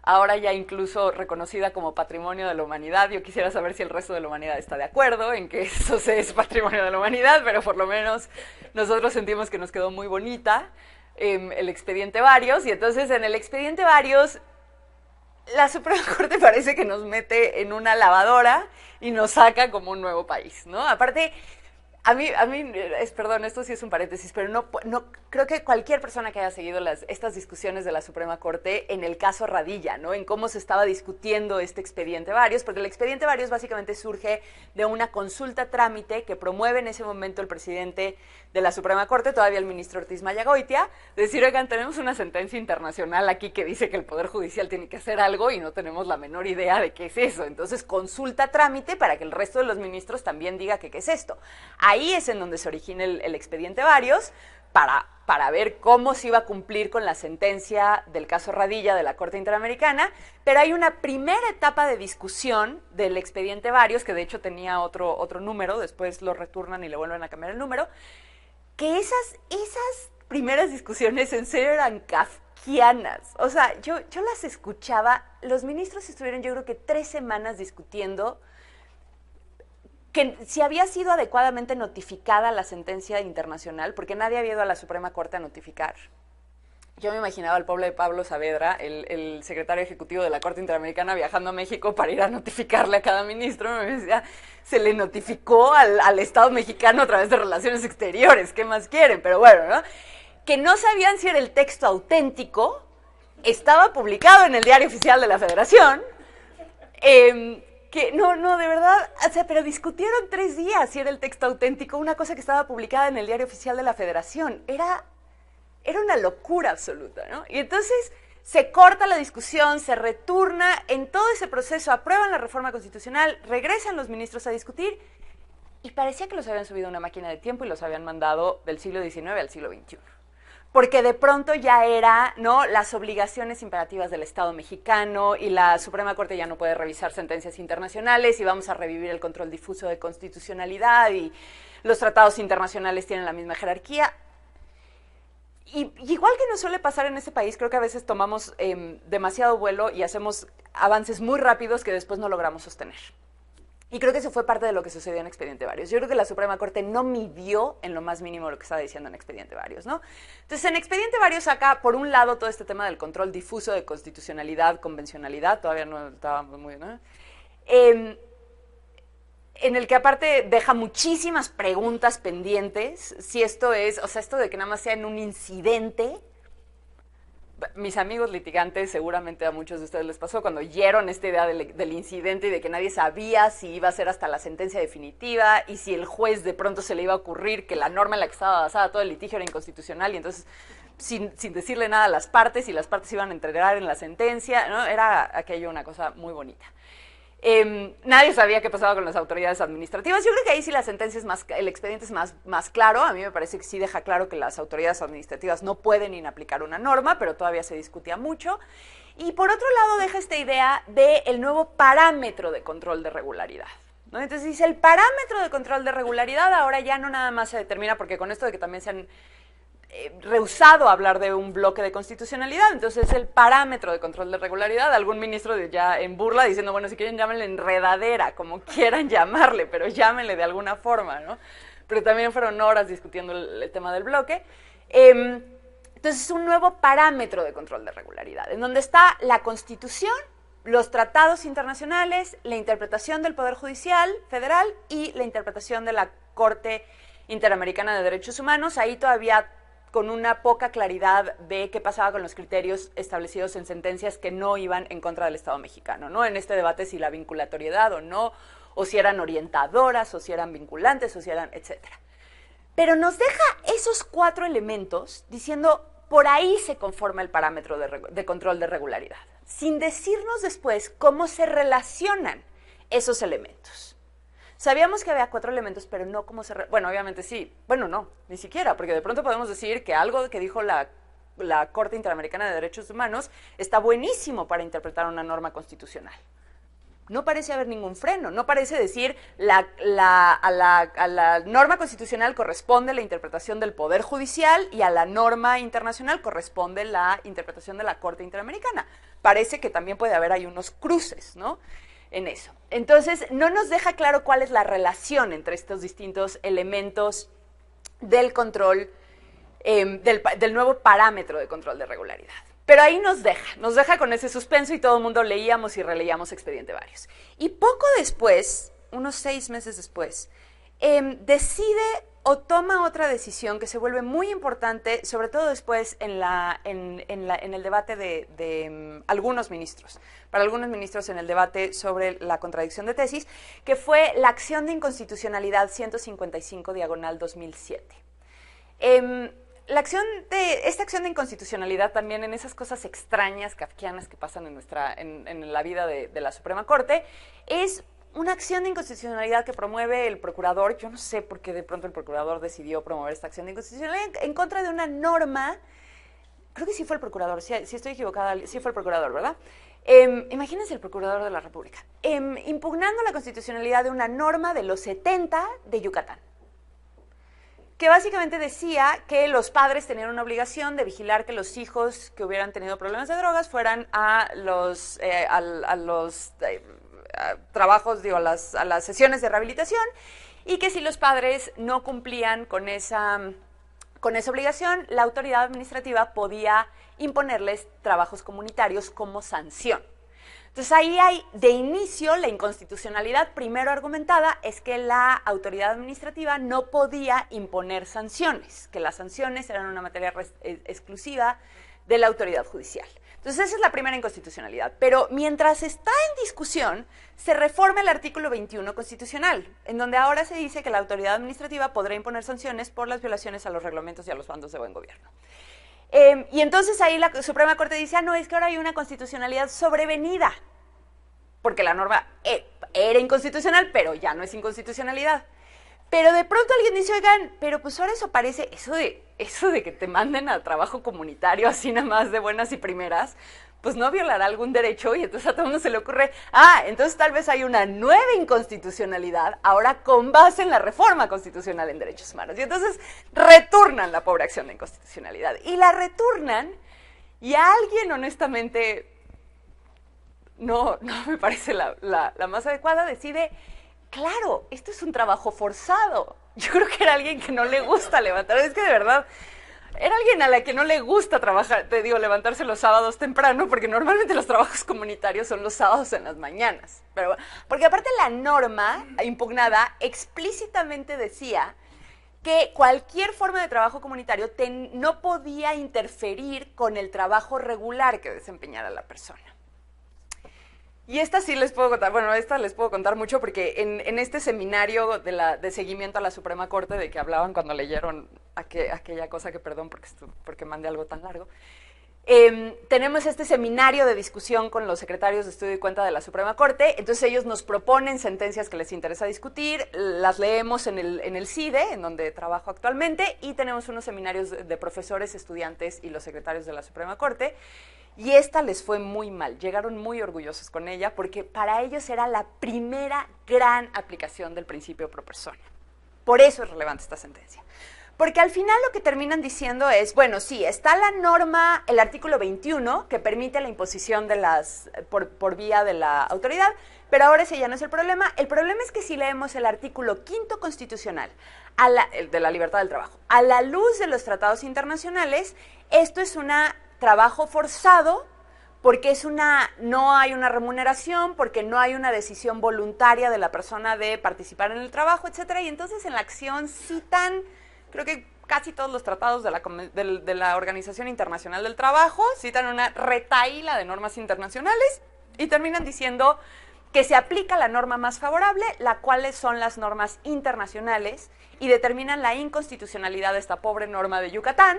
ahora ya incluso reconocida como patrimonio de la humanidad. Yo quisiera saber si el resto de la humanidad está de acuerdo en que eso es patrimonio de la humanidad, pero por lo menos nosotros sentimos que nos quedó muy bonita el expediente Varios, y entonces en el expediente Varios la Suprema Corte parece que nos mete en una lavadora y nos saca como un nuevo país, ¿no? Aparte, a mí perdón, esto sí es un paréntesis, pero no creo que cualquier persona que haya seguido estas discusiones de la Suprema Corte en el caso Radilla, ¿no? En cómo se estaba discutiendo este expediente Varios, porque el expediente Varios básicamente surge de una consulta trámite que promueve en ese momento el presidente de la Suprema Corte, todavía el ministro Ortiz Mayagoitia, decir, oigan, tenemos una sentencia internacional aquí que dice que el Poder Judicial tiene que hacer algo y no tenemos la menor idea de qué es eso. Entonces, consulta trámite para que el resto de los ministros también diga que qué es esto. Ahí es en donde se origina el expediente Varios, para ver cómo se iba a cumplir con la sentencia del caso Radilla de la Corte Interamericana, pero hay una primera etapa de discusión del expediente Varios, que de hecho tenía otro número, después lo retornan y le vuelven a cambiar el número, que esas primeras discusiones en serio eran kafkianas. O sea, yo las escuchaba, los ministros estuvieron yo creo que 3 semanas discutiendo que si había sido adecuadamente notificada la sentencia internacional, porque nadie había ido a la Suprema Corte a notificar. Yo me imaginaba al pobre de Pablo Saavedra, el secretario ejecutivo de la Corte Interamericana, viajando a México para ir a notificarle a cada ministro. Me decía, se le notificó al Estado mexicano a través de Relaciones Exteriores, ¿qué más quieren? Pero bueno, ¿no? Que no sabían si era el texto auténtico, estaba publicado en el Diario Oficial de la Federación, que no, de verdad, o sea, pero discutieron 3 días si era el texto auténtico, una cosa que estaba publicada en el Diario Oficial de la Federación. Era una locura absoluta, ¿no? Y entonces se corta la discusión, se retorna, en todo ese proceso aprueban la reforma constitucional, regresan los ministros a discutir, y parecía que los habían subido a una máquina de tiempo y los habían mandado del siglo XIX al siglo XXI. Porque de pronto ya era, ¿no?, las obligaciones imperativas del Estado mexicano, y la Suprema Corte ya no puede revisar sentencias internacionales, y vamos a revivir el control difuso de constitucionalidad, y los tratados internacionales tienen la misma jerarquía. Y igual que nos suele pasar en este país, creo que a veces tomamos demasiado vuelo y hacemos avances muy rápidos que después no logramos sostener. Y creo que eso fue parte de lo que sucedió en Expediente Varios. Yo creo que la Suprema Corte no midió en lo más mínimo lo que estaba diciendo en Expediente Varios, ¿no? Entonces, en Expediente Varios saca, por un lado, todo este tema del control difuso de constitucionalidad, convencionalidad, todavía no estábamos muy, ¿no? En el que aparte deja muchísimas preguntas pendientes, si esto es, o sea, esto de que nada más sea en un incidente. Mis amigos litigantes, seguramente a muchos de ustedes les pasó cuando oyeron esta idea del incidente y de que nadie sabía si iba a ser hasta la sentencia definitiva, y si el juez de pronto se le iba a ocurrir que la norma en la que estaba basada todo el litigio era inconstitucional, y entonces sin decirle nada a las partes, y las partes iban a entregar en la sentencia, ¿no? Era aquello una cosa muy bonita. Nadie sabía qué pasaba con las autoridades administrativas. Yo creo que ahí sí la sentencia es más, el expediente es más claro. A mí me parece que sí deja claro que las autoridades administrativas no pueden inaplicar una norma, pero todavía se discutía mucho. Y por otro lado deja esta idea del nuevo parámetro de control de regularidad, ¿no? Entonces dice, el parámetro de control de regularidad ahora ya no nada más se determina, porque con esto de que también se han rehusado hablar de un bloque de constitucionalidad, entonces el parámetro de control de regularidad, algún ministro ya en burla diciendo, bueno, si quieren llámenle enredadera, como quieran llamarle, pero llámenle de alguna forma, ¿no? Pero también fueron horas discutiendo el tema del bloque. Entonces es un nuevo parámetro de control de regularidad, en donde está la Constitución, los tratados internacionales, la interpretación del Poder Judicial Federal y la interpretación de la Corte Interamericana de Derechos Humanos. Ahí todavía con una poca claridad de qué pasaba con los criterios establecidos en sentencias que no iban en contra del Estado mexicano, ¿no? En este debate si la vinculatoriedad o no, o si eran orientadoras, o si eran vinculantes, o si eran, etcétera. Pero nos deja esos 4 elementos diciendo, por ahí se conforma el parámetro de control de regularidad, sin decirnos después cómo se relacionan esos elementos. Sabíamos que había 4 elementos, pero no cómo se... Bueno, obviamente sí. Bueno, no, ni siquiera, porque de pronto podemos decir que algo que dijo la Corte Interamericana de Derechos Humanos está buenísimo para interpretar una norma constitucional. No parece haber ningún freno, no parece decir a la norma constitucional corresponde la interpretación del Poder Judicial y a la norma internacional corresponde la interpretación de la Corte Interamericana. Parece que también puede haber ahí unos cruces, ¿no?, en eso. Entonces, no nos deja claro cuál es la relación entre estos distintos elementos del control, del nuevo parámetro de control de regularidad. Pero ahí nos deja con ese suspenso y todo el mundo leíamos y releíamos Expediente Varios. Y poco después, unos 6 meses después, decide o toma otra decisión que se vuelve muy importante, sobre todo después en el debate de algunos ministros, para algunos ministros en el debate sobre la contradicción de tesis, que fue la acción de inconstitucionalidad 155/2007. Esta acción de inconstitucionalidad también en esas cosas extrañas, kafkianas que pasan en la vida de la Suprema Corte, es una acción de inconstitucionalidad que promueve el procurador. Yo no sé por qué de pronto el procurador decidió promover esta acción de inconstitucionalidad en contra de una norma. Creo que sí fue el procurador, si estoy equivocada, sí fue el procurador, ¿verdad? Imagínense el procurador de la República, impugnando la constitucionalidad de una norma de los 70 de Yucatán, que básicamente decía que los padres tenían una obligación de vigilar que los hijos que hubieran tenido problemas de drogas fueran a los trabajos, digo, a las sesiones de rehabilitación, y que si los padres no cumplían con esa obligación, la autoridad administrativa podía imponerles trabajos comunitarios como sanción. Entonces ahí hay de inicio la inconstitucionalidad primero argumentada, es que la autoridad administrativa no podía imponer sanciones, que las sanciones eran una materia exclusiva de la autoridad judicial. Entonces esa es la primera inconstitucionalidad, pero mientras está en discusión, se reforma el artículo 21 constitucional, en donde ahora se dice que la autoridad administrativa podrá imponer sanciones por las violaciones a los reglamentos y a los mandos de buen gobierno. Y entonces ahí la Suprema Corte dice, no, es que ahora hay una constitucionalidad sobrevenida, porque la norma era inconstitucional, pero ya no es inconstitucionalidad. Pero de pronto alguien dice, oigan, pero pues ahora eso parece, eso de que te manden a trabajo comunitario así nada más de buenas y primeras, pues no violará algún derecho, y entonces a todo el mundo se le ocurre, entonces tal vez hay una nueva inconstitucionalidad, ahora con base en la reforma constitucional en derechos humanos. Y entonces returnan la pobre acción de inconstitucionalidad. Y la returnan, y a alguien honestamente no me parece la más adecuada, decide, claro, esto es un trabajo forzado. Yo creo que era alguien que no le gusta levantar, es que de verdad, era alguien a la que no le gusta trabajar, levantarse los sábados temprano, porque normalmente los trabajos comunitarios son los sábados en las mañanas. Pero, porque aparte la norma impugnada explícitamente decía que cualquier forma de trabajo comunitario no podía interferir con el trabajo regular que desempeñara la persona. Y esta sí les puedo contar, bueno, esta les puedo contar mucho porque en este seminario de seguimiento a la Suprema Corte de que hablaban cuando leyeron aquella cosa que, perdón porque mandé algo tan largo, tenemos este seminario de discusión con los secretarios de estudio y cuenta de la Suprema Corte. Entonces ellos nos proponen sentencias que les interesa discutir, las leemos en el CIDE, en donde trabajo actualmente, y tenemos unos seminarios de profesores, estudiantes y los secretarios de la Suprema Corte. Y esta les fue muy mal, llegaron muy orgullosos con ella porque para ellos era la primera gran aplicación del principio pro persona. Por eso es relevante esta sentencia. Porque al final lo que terminan diciendo es, bueno, sí, está la norma, el artículo 21, que permite la imposición de por vía de la autoridad, pero ahora ese ya no es el problema. El problema es que si leemos el artículo 5º constitucional de la libertad del trabajo, a la luz de los tratados internacionales, esto es un trabajo forzado porque no hay una remuneración, porque no hay una decisión voluntaria de la persona de participar en el trabajo, etcétera. Y entonces en la acción citan, creo que casi todos los tratados de la Organización Internacional del Trabajo, citan una retahíla de normas internacionales y terminan diciendo que se aplica la norma más favorable, las cuales son las normas internacionales, y determinan la inconstitucionalidad de esta pobre norma de Yucatán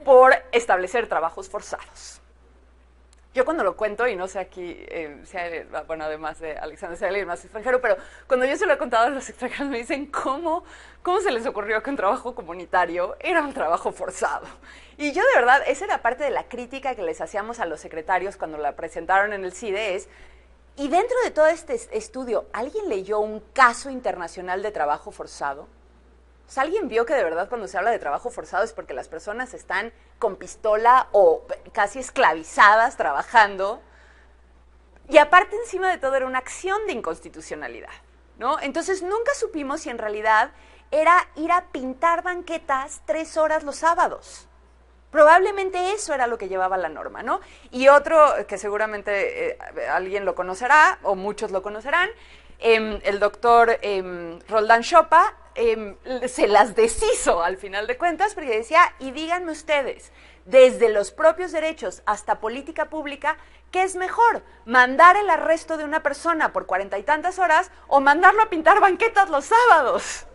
por establecer trabajos forzados. Yo cuando lo cuento, y no sé aquí, bueno, además de Alexander, si hay alguien más extranjero, pero cuando yo se lo he contado a los extranjeros me dicen, ¿cómo se les ocurrió que un trabajo comunitario era un trabajo forzado? Y yo de verdad, esa era parte de la crítica que les hacíamos a los secretarios cuando la presentaron en el CIDE, y dentro de todo este estudio, ¿alguien leyó un caso internacional de trabajo forzado? O sea, ¿alguien vio que de verdad cuando se habla de trabajo forzado es porque las personas están con pistola o casi esclavizadas trabajando? Y aparte, encima de todo, era una acción de inconstitucionalidad, ¿no? Entonces, nunca supimos si en realidad era ir a pintar banquetas 3 horas los sábados. Probablemente eso era lo que llevaba la norma, ¿no? Y otro que seguramente alguien lo conocerá, o muchos lo conocerán, el doctor Roldán Choppa, se las deshizo al final de cuentas, porque decía, y díganme ustedes, desde los propios derechos hasta política pública, ¿qué es mejor? ¿Mandar el arresto de una persona por 40 y tantas horas o mandarlo a pintar banquetas los sábados?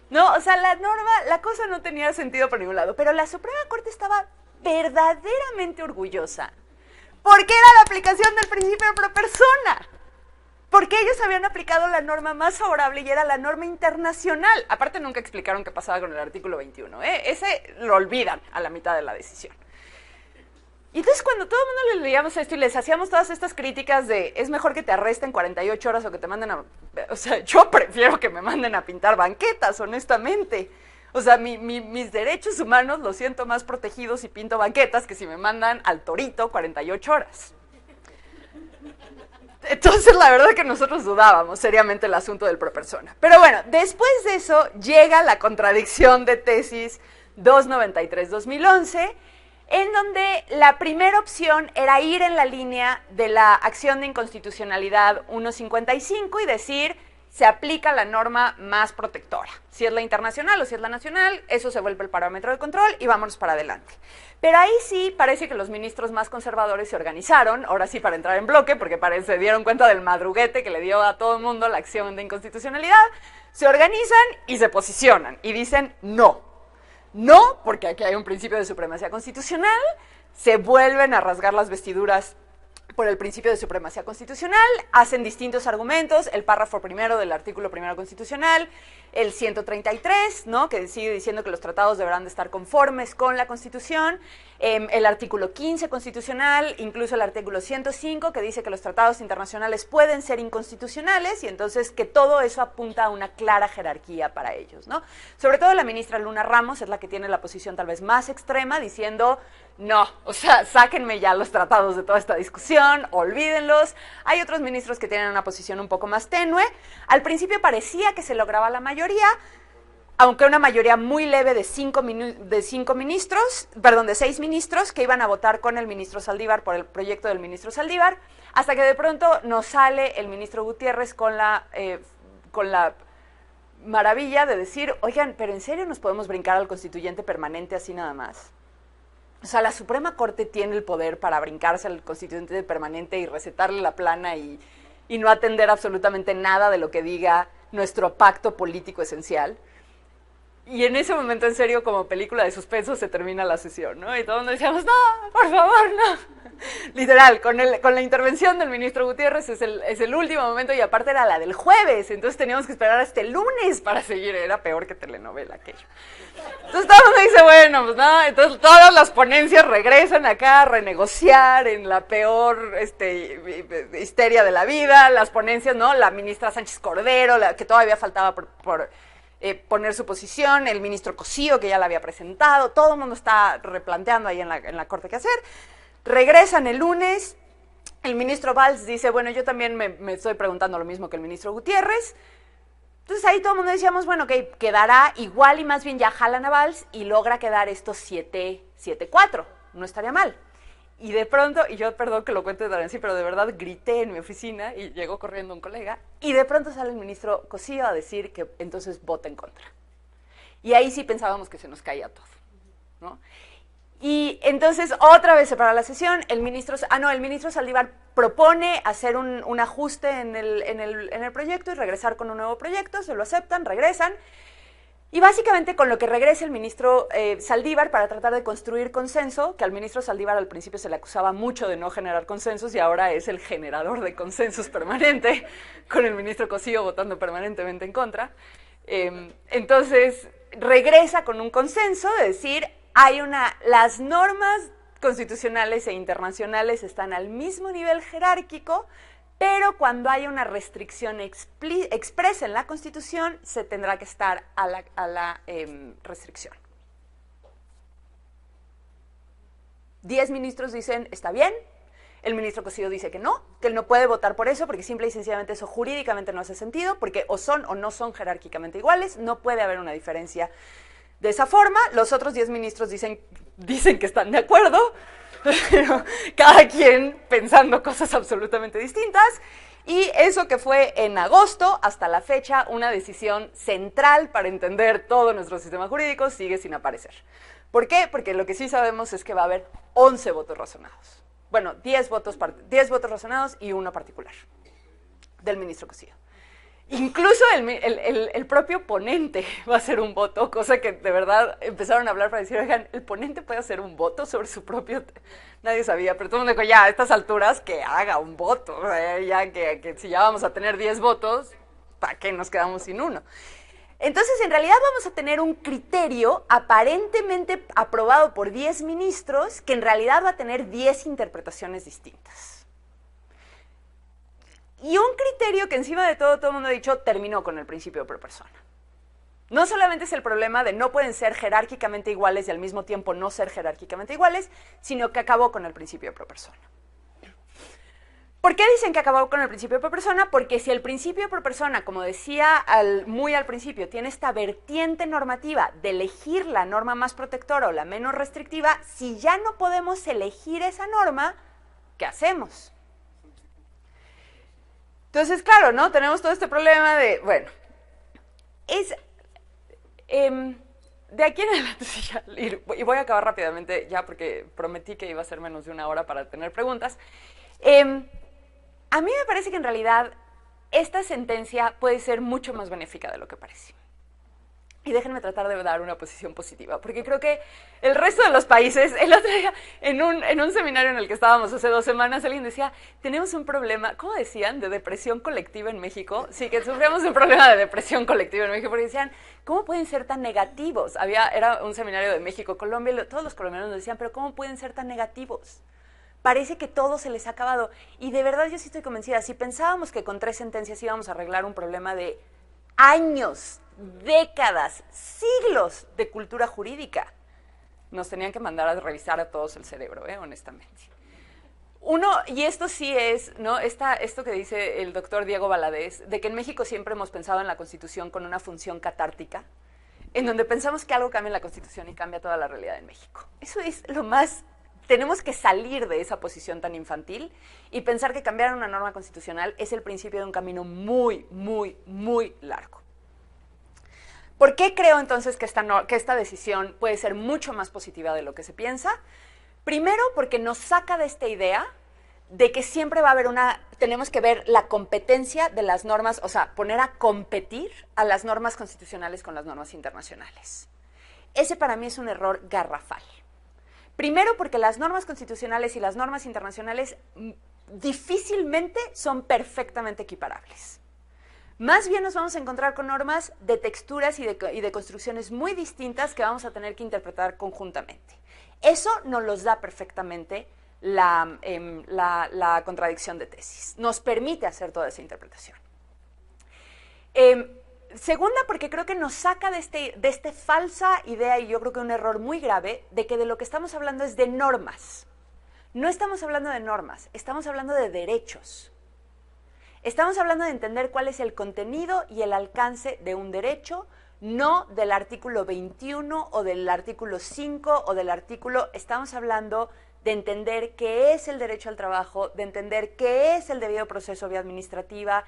¿No? O sea, la cosa no tenía sentido por ningún lado, pero la Suprema Corte estaba verdaderamente orgullosa porque era la aplicación del principio pro persona. Porque ellos habían aplicado la norma más favorable y era la norma internacional. Aparte, nunca explicaron qué pasaba con el artículo 21, Ese lo olvidan a la mitad de la decisión. Y entonces, cuando todo el mundo les leíamos esto y les hacíamos todas estas críticas de es mejor que te arresten 48 horas o que te manden o sea, yo prefiero que me manden a pintar banquetas, honestamente. O sea, mis derechos humanos los siento más protegidos si pinto banquetas que si me mandan al torito 48 horas. Entonces, la verdad es que nosotros dudábamos seriamente el asunto del pro persona. Pero bueno, después de eso llega la contradicción de tesis 293-2011, en donde la primera opción era ir en la línea de la acción de inconstitucionalidad 155 y decir, se aplica la norma más protectora. Si es la internacional o si es la nacional, eso se vuelve el parámetro de control y vámonos para adelante. Pero ahí sí parece que los ministros más conservadores se organizaron, ahora sí para entrar en bloque, porque se dieron cuenta del madruguete que le dio a todo el mundo la acción de inconstitucionalidad, se organizan y se posicionan y dicen no. No, porque aquí hay un principio de supremacía constitucional, se vuelven a rasgar las vestiduras por el principio de supremacía constitucional, hacen distintos argumentos, el párrafo primero del artículo primero constitucional, el 133, ¿no?, que sigue diciendo que los tratados deberán de estar conformes con la Constitución, el artículo 15 constitucional, incluso el artículo 105, que dice que los tratados internacionales pueden ser inconstitucionales, y entonces que todo eso apunta a una clara jerarquía para ellos, ¿no? Sobre todo la ministra Luna Ramos es la que tiene la posición tal vez más extrema, diciendo, no, o sea, sáquenme ya los tratados de toda esta discusión, olvídenlos. Hay otros ministros que tienen una posición un poco más tenue. Al principio parecía que se lograba la mayoría, aunque una mayoría muy leve de 6 ministros que iban a votar con el ministro Saldívar por el proyecto del ministro Saldívar, hasta que de pronto nos sale el ministro Gutiérrez con la maravilla de decir, oigan, pero ¿en serio nos podemos brincar al constituyente permanente así nada más? O sea, la Suprema Corte tiene el poder para brincarse al constituyente permanente y recetarle la plana y no atender absolutamente nada de lo que diga nuestro pacto político esencial. Y en ese momento, en serio, como película de suspenso, se termina la sesión, ¿no? Y todo el mundo decíamos, no, por favor, no. literal, con la intervención del ministro Gutiérrez es el último momento y aparte era la del jueves, entonces teníamos que esperar hasta el lunes para seguir, era peor que telenovela aquello. Entonces todo el mundo dice, bueno, pues nada, entonces todas las ponencias regresan acá a renegociar en la peor histeria de la vida, las ponencias, ¿no? La ministra Sánchez Cordero, que todavía faltaba por poner su posición, el ministro Cosío, que ya la había presentado, todo el mundo está replanteando ahí en la Corte qué hacer. Regresan el lunes, el ministro Valls dice, bueno, yo también me estoy preguntando lo mismo que el ministro Gutiérrez. Entonces ahí todo el mundo decíamos, bueno, que quedará igual y más bien ya jalan a Valls y logra quedar estos 7-4, no estaría mal. Y de pronto, y yo perdón que lo cuente tan así, pero de verdad grité en mi oficina y llegó corriendo un colega, y de pronto sale el ministro Cosío a decir que entonces vota en contra. Y ahí sí pensábamos que se nos caía todo, ¿no? Y entonces otra vez se para la sesión, el ministro Saldívar propone hacer un ajuste en el proyecto y regresar con un nuevo proyecto, se lo aceptan, regresan, y básicamente con lo que regresa el ministro Saldívar para tratar de construir consenso, que al ministro Saldívar al principio se le acusaba mucho de no generar consensos y ahora es el generador de consensos permanente, con el ministro Cosío votando permanentemente en contra. Entonces regresa con un consenso de decir, las normas constitucionales e internacionales están al mismo nivel jerárquico, pero cuando hay una restricción expresa en la Constitución, se tendrá que estar a la restricción. 10 ministros dicen, está bien, el ministro Cosío dice que él no puede votar por eso, porque simple y sencillamente eso jurídicamente no hace sentido, porque o son o no son jerárquicamente iguales, no puede haber una diferencia de esa forma. Los otros 10 ministros dicen que están de acuerdo, pero cada quien pensando cosas absolutamente distintas, y eso que fue en agosto hasta la fecha una decisión central para entender todo nuestro sistema jurídico sigue sin aparecer. ¿Por qué? Porque lo que sí sabemos es que va a haber 11 votos razonados. Bueno, 10 votos razonados y uno particular del ministro Cosío. Incluso el propio ponente va a hacer un voto, cosa que de verdad empezaron a hablar para decir, oigan, el ponente puede hacer un voto sobre su propio... Nadie sabía, pero todo el mundo dijo, ya, a estas alturas que haga un voto, ya que si ya vamos a tener 10 votos, ¿para qué nos quedamos sin uno? Entonces, en realidad vamos a tener un criterio aparentemente aprobado por 10 ministros que en realidad va a tener 10 interpretaciones distintas. Y un criterio que encima de todo el mundo ha dicho, terminó con el principio pro persona. No solamente es el problema de no pueden ser jerárquicamente iguales y al mismo tiempo no ser jerárquicamente iguales, sino que acabó con el principio pro persona. ¿Por qué dicen que acabó con el principio pro persona? Porque si el principio pro persona, como decía muy al principio, tiene esta vertiente normativa de elegir la norma más protectora o la menos restrictiva, si ya no podemos elegir esa norma, ¿qué hacemos? Entonces, claro, ¿no? Tenemos todo este problema de, bueno, de aquí en adelante, y voy a acabar rápidamente ya porque prometí que iba a ser menos de una hora para tener preguntas. A mí me parece que en realidad esta sentencia puede ser mucho más benéfica de lo que parece. Y déjenme tratar de dar una posición positiva, porque creo que el resto de los países, el otro día, en un seminario en el que estábamos hace 2 semanas, alguien decía, tenemos un problema, ¿cómo decían?, de depresión colectiva en México. Sí, que sufríamos un problema de depresión colectiva en México, porque decían, ¿cómo pueden ser tan negativos? Era un seminario de México, Colombia, y todos los colombianos nos decían, pero ¿cómo pueden ser tan negativos? Parece que todo se les ha acabado. Y de verdad yo sí estoy convencida, si pensábamos que con 3 sentencias íbamos a arreglar un problema de años, décadas, siglos de cultura jurídica, nos tenían que mandar a revisar a todos el cerebro, honestamente. Y esto sí es, ¿no? Esto que dice el doctor Diego Valadez, de que en México siempre hemos pensado en la Constitución con una función catártica, en donde pensamos que algo cambia en la Constitución y cambia toda la realidad en México. Eso es lo más... Tenemos que salir de esa posición tan infantil y pensar que cambiar una norma constitucional es el principio de un camino muy, muy, muy largo. ¿Por qué creo entonces que esta decisión puede ser mucho más positiva de lo que se piensa? Primero, porque nos saca de esta idea de que siempre va a haber tenemos que ver la competencia de las normas, o sea, poner a competir a las normas constitucionales con las normas internacionales. Ese para mí es un error garrafal. Primero, porque las normas constitucionales y las normas internacionales difícilmente son perfectamente equiparables. Más bien nos vamos a encontrar con normas de texturas y de construcciones muy distintas que vamos a tener que interpretar conjuntamente. Eso nos los da perfectamente la contradicción de tesis. Nos permite hacer toda esa interpretación. Segunda, porque creo que nos saca de esta falsa idea, y yo creo que un error muy grave, de que de lo que estamos hablando es de normas. No estamos hablando de normas, estamos hablando de derechos. Estamos hablando de entender cuál es el contenido y el alcance de un derecho, no del artículo 21 o del artículo 5 o del artículo... Estamos hablando de entender qué es el derecho al trabajo, de entender qué es el debido proceso vía administrativa.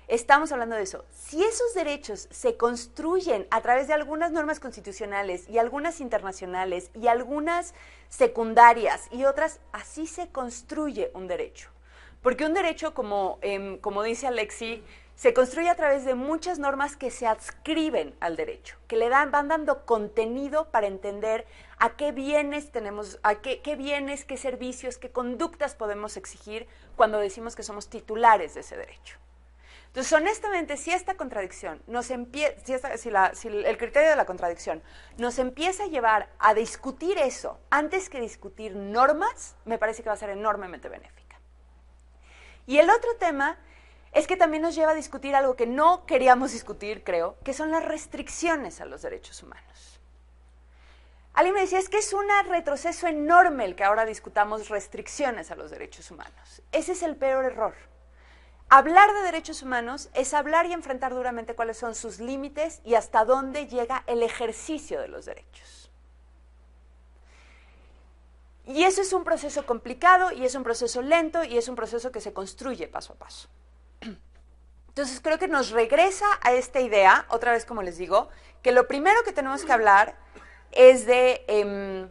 Estamos hablando de eso. Si esos derechos se construyen a través de algunas normas constitucionales y algunas internacionales y algunas secundarias y otras, así se construye un derecho. Porque un derecho, como dice Alexi, se construye a través de muchas normas que se adscriben al derecho, que van dando contenido para entender a qué bienes tenemos, qué bienes, qué servicios, qué conductas podemos exigir cuando decimos que somos titulares de ese derecho. Entonces, honestamente, si esta contradicción si el criterio de la contradicción nos empieza a llevar a discutir eso antes que discutir normas, me parece que va a ser enormemente benéfica. Y el otro tema es que también nos lleva a discutir algo que no queríamos discutir, creo, que son las restricciones a los derechos humanos. Alguien me decía, es que es un retroceso enorme el que ahora discutamos restricciones a los derechos humanos. Ese es el peor error. Hablar de derechos humanos es hablar y enfrentar duramente cuáles son sus límites y hasta dónde llega el ejercicio de los derechos. Y eso es un proceso complicado, y es un proceso lento, y es un proceso que se construye paso a paso. Entonces creo que nos regresa a esta idea, otra vez como les digo, que lo primero que tenemos que hablar es de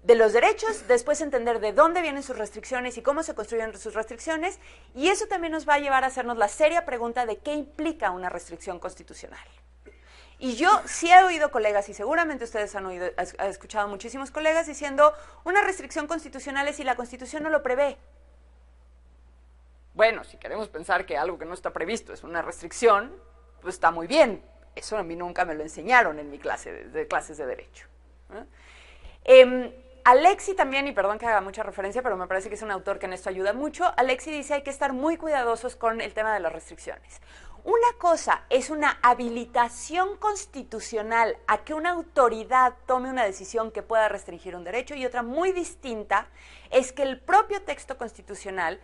los derechos, después entender de dónde vienen sus restricciones y cómo se construyen sus restricciones, y eso también nos va a llevar a hacernos la seria pregunta de qué implica una restricción constitucional. Y yo sí he oído colegas, y seguramente ustedes han escuchado muchísimos colegas diciendo, una restricción constitucional es si la Constitución no lo prevé. Bueno, si queremos pensar que algo que no está previsto es una restricción, pues está muy bien. Eso a mí nunca me lo enseñaron en mi clases de Derecho. Alexi también, y perdón que haga mucha referencia, pero me parece que es un autor que en esto ayuda mucho, Alexi dice hay que estar muy cuidadosos con el tema de las restricciones. Una cosa es una habilitación constitucional a que una autoridad tome una decisión que pueda restringir un derecho, y otra muy distinta es que el propio texto constitucional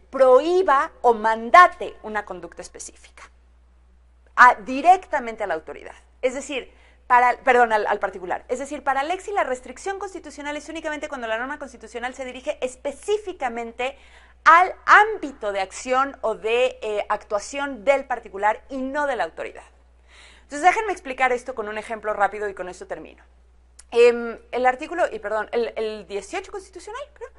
prohíba o mandate una conducta específica directamente a la autoridad. Es decir, al particular. Es decir, para Alexi la restricción constitucional es únicamente cuando la norma constitucional se dirige específicamente al ámbito de acción o de actuación del particular y no de la autoridad. Entonces, déjenme explicar esto con un ejemplo rápido y con esto termino. El 18 constitucional, creo,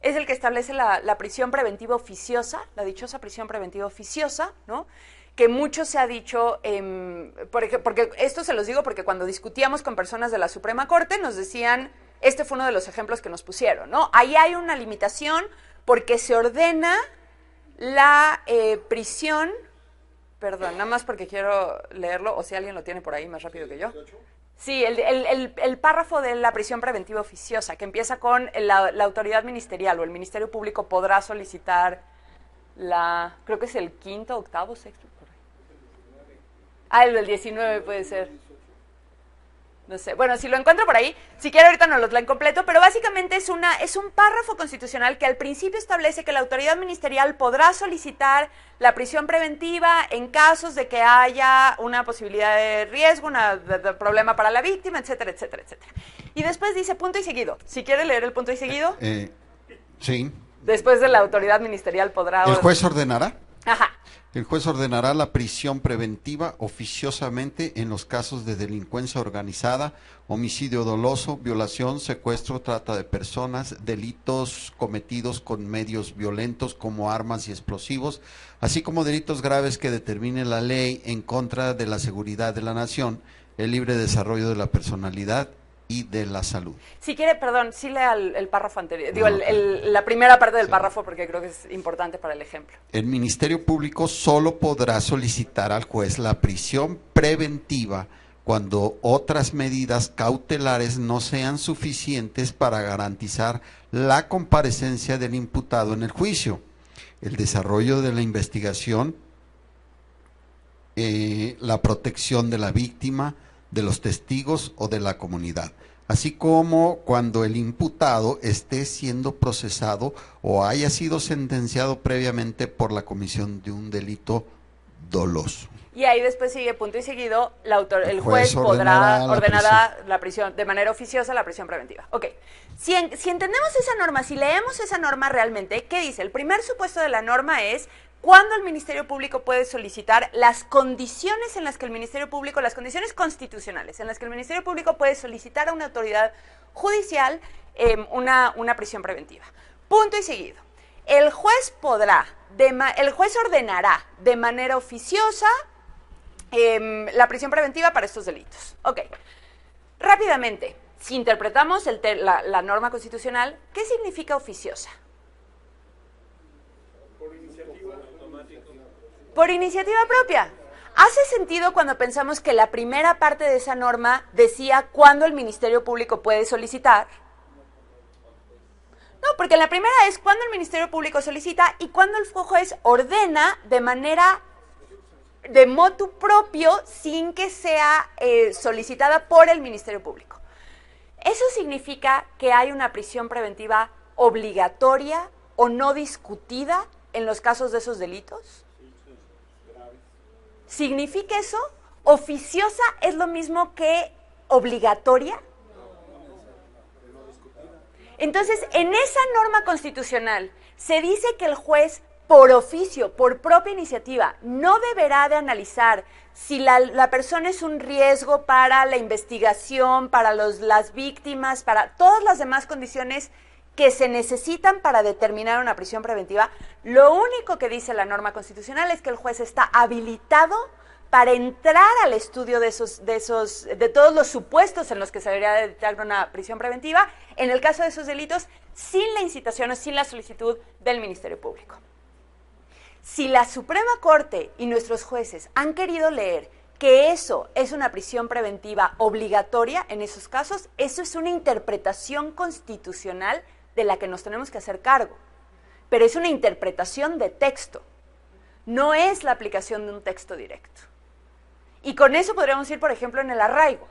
es el que establece la prisión preventiva oficiosa, la dichosa prisión preventiva oficiosa, ¿no? Que mucho se ha dicho, porque esto se los digo porque cuando discutíamos con personas de la Suprema Corte nos decían, este fue uno de los ejemplos que nos pusieron, ¿no? Ahí hay una limitación porque se ordena la prisión, perdón, nada más porque quiero leerlo, o si alguien lo tiene por ahí más rápido que yo. Sí, el párrafo de la prisión preventiva oficiosa, que empieza con la autoridad ministerial o el Ministerio Público podrá solicitar creo que es el quinto, octavo, sexto. El del 19 puede ser. No sé, bueno, si lo encuentro por ahí, si quiere ahorita no lo leo completo, pero básicamente es un párrafo constitucional que al principio establece que la autoridad ministerial podrá solicitar la prisión preventiva en casos de que haya una posibilidad de riesgo, de problema para la víctima, etcétera, etcétera, etcétera. Y después dice punto y seguido. Si quiere leer el punto y seguido. Sí. Después de la autoridad ministerial podrá... ¿El juez ordenará? Ajá. El juez ordenará la prisión preventiva oficiosamente en los casos de delincuencia organizada, homicidio doloso, violación, secuestro, trata de personas, delitos cometidos con medios violentos como armas y explosivos, así como delitos graves que determine la ley en contra de la seguridad de la nación, el libre desarrollo de la personalidad y de la salud. Si quiere, perdón, sí lea el párrafo anterior, digo, Ok. la primera parte del Sí. párrafo porque creo que es importante para el ejemplo. El Ministerio Público solo podrá solicitar al juez la prisión preventiva cuando otras medidas cautelares no sean suficientes para garantizar la comparecencia del imputado en el juicio, el desarrollo de la investigación, la protección de la víctima, de los testigos o de la comunidad, así como cuando el imputado esté siendo procesado o haya sido sentenciado previamente por la comisión de un delito doloso. Y ahí después sigue punto y seguido, el juez juez ordenará ordenará la prisión, de manera oficiosa, la prisión preventiva. Ok, si entendemos esa norma, si leemos esa norma realmente, ¿qué dice? El primer supuesto de la norma es cuándo el Ministerio Público puede solicitar las condiciones en las que el Ministerio Público, las condiciones constitucionales, en las que el Ministerio Público puede solicitar a una autoridad judicial una prisión preventiva. Punto y seguido. El juez ordenará de manera oficiosa la prisión preventiva para estos delitos. Ok, rápidamente, si interpretamos la norma constitucional, ¿qué significa oficiosa? Por iniciativa propia. ¿Hace sentido cuando pensamos que la primera parte de esa norma decía cuándo el Ministerio Público puede solicitar? No, porque la primera es cuándo el Ministerio Público solicita y cuándo el juez ordena de motu propio sin que sea solicitada por el Ministerio Público. Eso significa que hay una prisión preventiva obligatoria o no discutida en los casos de esos delitos. ¿Significa eso? ¿Oficiosa es lo mismo que obligatoria? Entonces, en esa norma constitucional se dice que el juez, por oficio, por propia iniciativa, no deberá de analizar si la persona es un riesgo para la investigación, para las víctimas, para todas las demás condiciones que se necesitan para determinar una prisión preventiva. Lo único que dice la norma constitucional es que el juez está habilitado para entrar al estudio de todos los supuestos en los que se debería de dictar una prisión preventiva, en el caso de esos delitos, sin la incitación o sin la solicitud del Ministerio Público. Si la Suprema Corte y nuestros jueces han querido leer que eso es una prisión preventiva obligatoria en esos casos, eso es una interpretación constitucional de la que nos tenemos que hacer cargo. Pero es una interpretación de texto, no es la aplicación de un texto directo. Y con eso podríamos ir, por ejemplo, en el arraigo.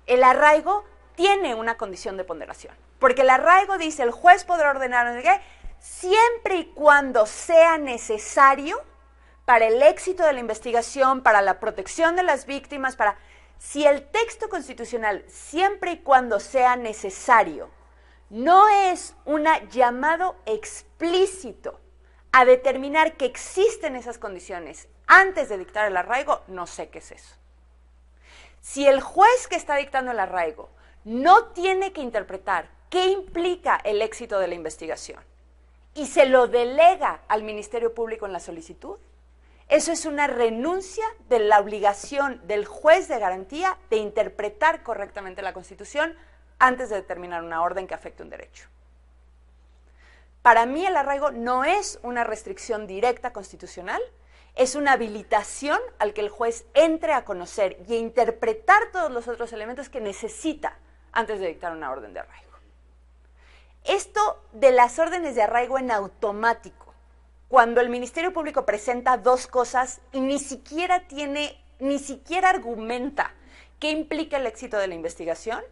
El arraigo tiene una condición de ponderación, porque el arraigo dice el juez podrá ordenar siempre y cuando sea necesario para el éxito de la investigación, para la protección de las víctimas, si el texto constitucional, siempre y cuando sea necesario, no es un llamado explícito a determinar que existen esas condiciones antes de dictar el arraigo, no sé qué es eso. Si el juez que está dictando el arraigo no tiene que interpretar qué implica el éxito de la investigación y se lo delega al Ministerio Público en la solicitud, eso es una renuncia de la obligación del juez de garantía de interpretar correctamente la Constitución antes de determinar una orden que afecte un derecho. Para mí el arraigo no es una restricción directa constitucional, es una habilitación al que el juez entre a conocer y a interpretar todos los otros elementos que necesita antes de dictar una orden de arraigo. Esto de las órdenes de arraigo en automático, cuando el Ministerio Público presenta dos cosas y ni siquiera argumenta qué implica el éxito de la investigación,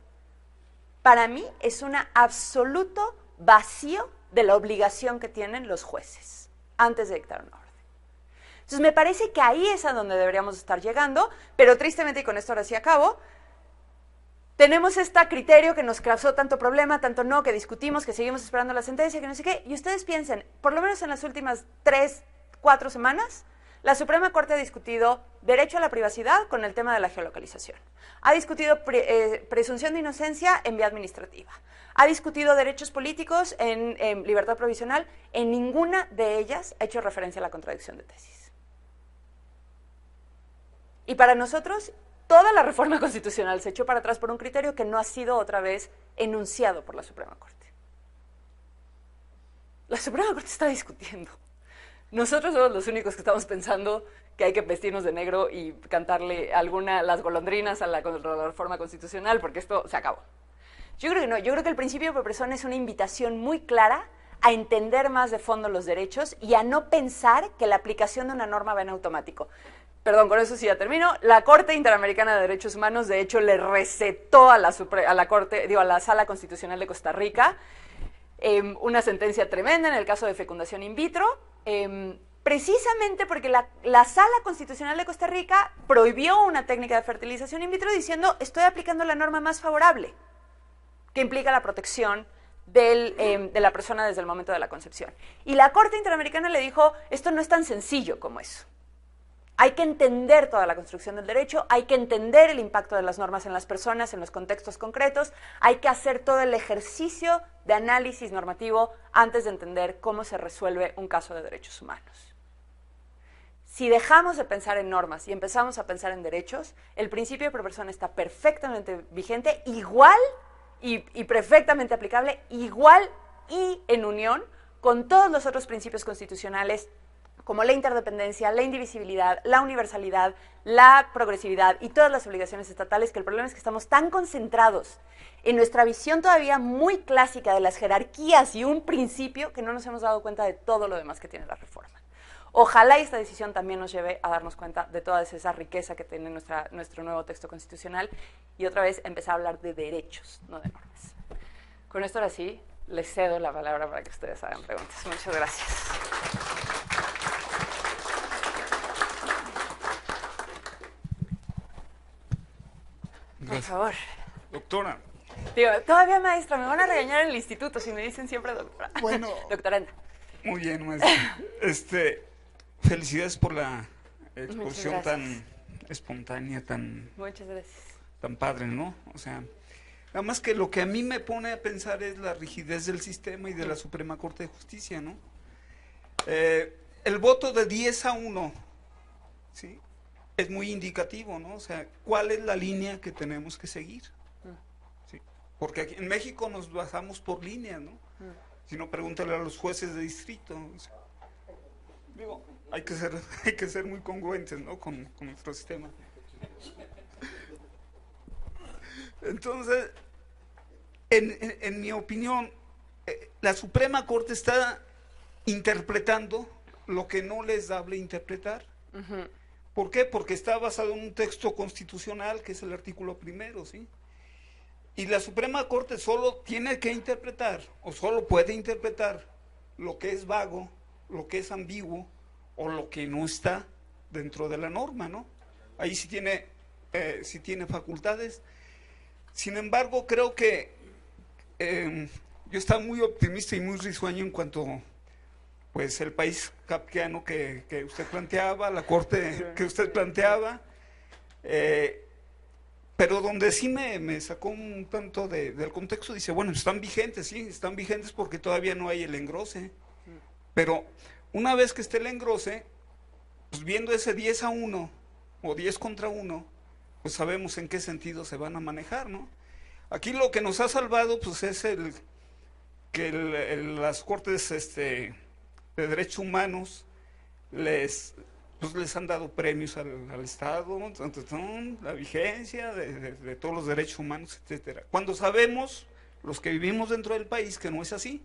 para mí es un absoluto vacío de la obligación que tienen los jueces antes de dictar una orden. Entonces me parece que ahí es a donde deberíamos estar llegando, pero tristemente, y con esto ahora sí acabo, tenemos este criterio que nos causó tanto problema, tanto no, que discutimos, que seguimos esperando la sentencia, que no sé qué, y ustedes piensen, por lo menos en las últimas 3, 4 semanas, la Suprema Corte ha discutido derecho a la privacidad con el tema de la geolocalización. Ha discutido presunción de inocencia en vía administrativa. Ha discutido derechos políticos en libertad provisional. En ninguna de ellas ha hecho referencia a la contradicción de tesis. Y para nosotros, toda la reforma constitucional se echó para atrás por un criterio que no ha sido otra vez enunciado por la Suprema Corte. La Suprema Corte está discutiendo. Nosotros somos los únicos que estamos pensando que hay que vestirnos de negro y cantarle las golondrinas a la reforma constitucional, porque esto se acabó. Yo creo que no, yo creo que el principio de persona es una invitación muy clara a entender más de fondo los derechos y a no pensar que la aplicación de una norma va en automático. Perdón, con eso sí ya termino. La Corte Interamericana de Derechos Humanos, de hecho, le recetó a la Sala Constitucional de Costa Rica una sentencia tremenda en el caso de fecundación in vitro, precisamente porque la Sala Constitucional de Costa Rica prohibió una técnica de fertilización in vitro diciendo estoy aplicando la norma más favorable, que implica la protección de la persona desde el momento de la concepción. Y la Corte Interamericana le dijo, esto no es tan sencillo como eso. Hay que entender toda la construcción del derecho, hay que entender el impacto de las normas en las personas, en los contextos concretos, hay que hacer todo el ejercicio de análisis normativo antes de entender cómo se resuelve un caso de derechos humanos. Si dejamos de pensar en normas y empezamos a pensar en derechos, el principio de pro persona está perfectamente vigente, igual y perfectamente aplicable, igual y en unión con todos los otros principios constitucionales como la interdependencia, la indivisibilidad, la universalidad, la progresividad y todas las obligaciones estatales, que el problema es que estamos tan concentrados en nuestra visión todavía muy clásica de las jerarquías y un principio que no nos hemos dado cuenta de todo lo demás que tiene la reforma. Ojalá esta decisión también nos lleve a darnos cuenta de toda esa riqueza que tiene nuestro nuevo texto constitucional y otra vez empezar a hablar de derechos, no de normas. Con esto ahora sí, les cedo la palabra para que ustedes hagan preguntas. Muchas gracias. Por favor. Doctora. Digo, todavía maestra, me van a regañar en el instituto si me dicen siempre doctora. Bueno. Doctoranda. Muy bien, maestra. Felicidades por la exposición tan espontánea, Muchas gracias. tan padre, ¿no? O sea, nada más que lo que a mí me pone a pensar es la rigidez del sistema y de la Suprema Corte de Justicia, ¿no? El voto de 10-1, ¿sí? Es muy indicativo, ¿no? O sea, ¿cuál es la línea que tenemos que seguir? ¿Sí? Porque aquí en México nos basamos por líneas, ¿no? Si no, pregúntale a los jueces de distrito. O sea, digo, hay que ser muy congruentes, ¿no? Con nuestro sistema. Entonces, en mi opinión, la Suprema Corte está interpretando lo que no les hable interpretar. ¿Por qué? Porque está basado en un texto constitucional que es el artículo 1, ¿sí? Y la Suprema Corte solo tiene que interpretar, o solo puede interpretar, lo que es vago, lo que es ambiguo, o lo que no está dentro de la norma, ¿no? Ahí sí tiene facultades. Sin embargo, creo que yo estaba muy optimista y muy risueño en cuanto, pues, el país kafkiano que usted planteaba, la corte que usted planteaba, pero donde sí me sacó un tanto del contexto, dice, bueno, están vigentes, sí, están vigentes porque todavía no hay el engrose, pero una vez que esté el engrose, pues viendo ese 10-1 o 10-1, pues sabemos en qué sentido se van a manejar, ¿no? Aquí lo que nos ha salvado, pues, es que las cortes de derechos humanos les han dado premios al Estado, la vigencia de todos los derechos humanos, etcétera. Cuando sabemos, los que vivimos dentro del país, que no es así.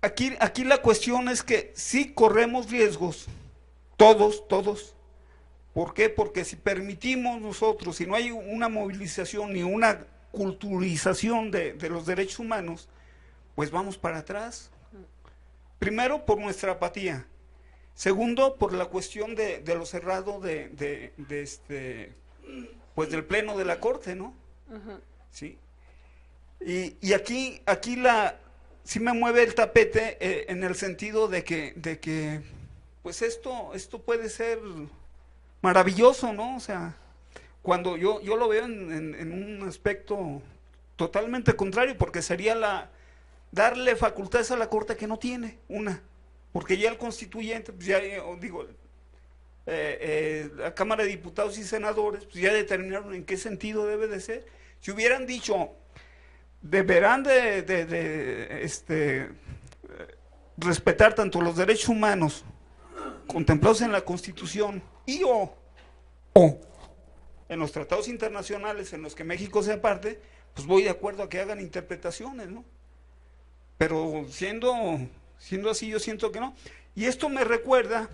Aquí la cuestión es que sí corremos riesgos, todos. ¿Por qué? Porque si permitimos nosotros, si no hay una movilización ni una culturización de los derechos humanos, pues vamos para atrás. Primero, por nuestra apatía. Segundo, por la cuestión de lo cerrado pues del pleno de la Corte, ¿no? ¿Sí? Y aquí sí me mueve el tapete en el sentido de que pues esto puede ser maravilloso, ¿no? O sea, cuando yo lo veo en un aspecto totalmente contrario, porque sería darle facultades a la Corte que no tiene, porque ya el constituyente, pues ya digo, la Cámara de Diputados y Senadores, pues ya determinaron en qué sentido debe de ser. Si hubieran dicho, deberán respetar tanto los derechos humanos contemplados en la Constitución y o en los tratados internacionales en los que México sea parte, pues voy de acuerdo a que hagan interpretaciones, ¿no? Pero siendo así, yo siento que no. Y esto me recuerda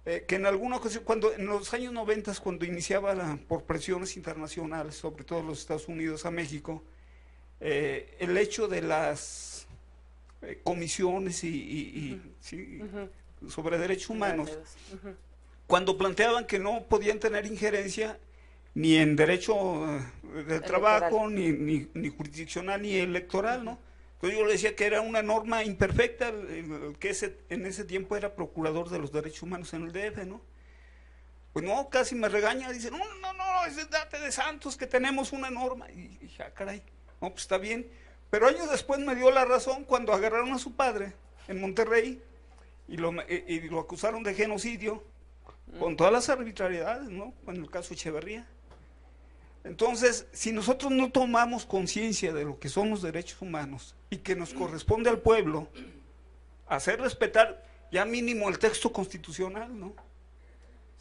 que en alguna ocasión, en los años 90, cuando iniciaba por presiones internacionales, sobre todo los Estados Unidos a México, el hecho de las comisiones sí, sobre derechos humanos, cuando planteaban que no podían tener injerencia ni en derecho del trabajo, ni jurisdiccional, ni electoral, ¿no? Entonces yo le decía que era una norma imperfecta, el que en ese tiempo era procurador de los derechos humanos en el DF, ¿no? Pues no, casi me regaña, dice, no, es date de santos que tenemos una norma. Y dije, caray, no, pues está bien. Pero años después me dio la razón cuando agarraron a su padre en Monterrey y lo acusaron de genocidio, con todas las arbitrariedades, ¿no? En el caso Echeverría. Entonces, si nosotros no tomamos conciencia de lo que son los derechos humanos y que nos corresponde al pueblo hacer respetar ya mínimo el texto constitucional, ¿no?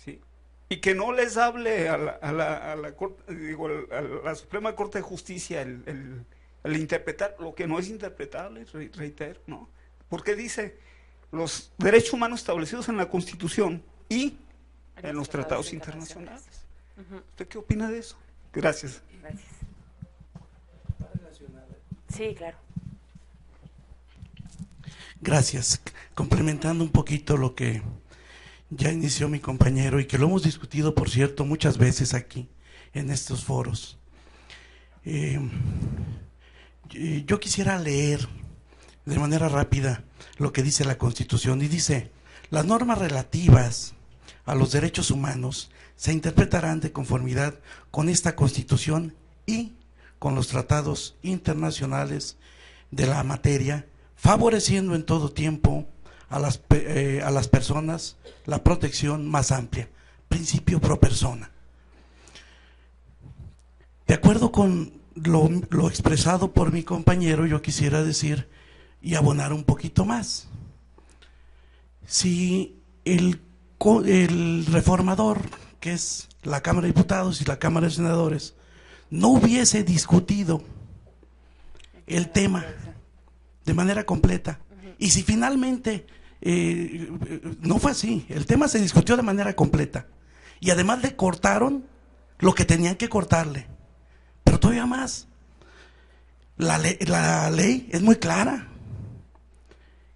¿Sí? Y que no les hable a la Suprema Corte de Justicia el interpretar lo que no es interpretable, reitero, ¿no? Porque dice los derechos humanos establecidos en la Constitución y en los tratados internacionales. ¿Usted qué opina de eso? Gracias. Gracias. Sí, claro. Gracias. Complementando un poquito lo que ya inició mi compañero y que lo hemos discutido, por cierto, muchas veces aquí en estos foros. Yo quisiera leer de manera rápida lo que dice la Constitución y dice: las normas relativas a los derechos humanos se interpretarán de conformidad con esta Constitución y con los tratados internacionales de la materia, favoreciendo en todo tiempo a las personas la protección más amplia, principio pro persona. De acuerdo con lo expresado por mi compañero, yo quisiera decir y abonar un poquito más. Si el reformador, que es la Cámara de Diputados y la Cámara de Senadores, no hubiese discutido el tema de manera completa, y si finalmente no fue así, el tema se discutió de manera completa, y además le cortaron lo que tenían que cortarle, pero todavía más, la ley es muy clara.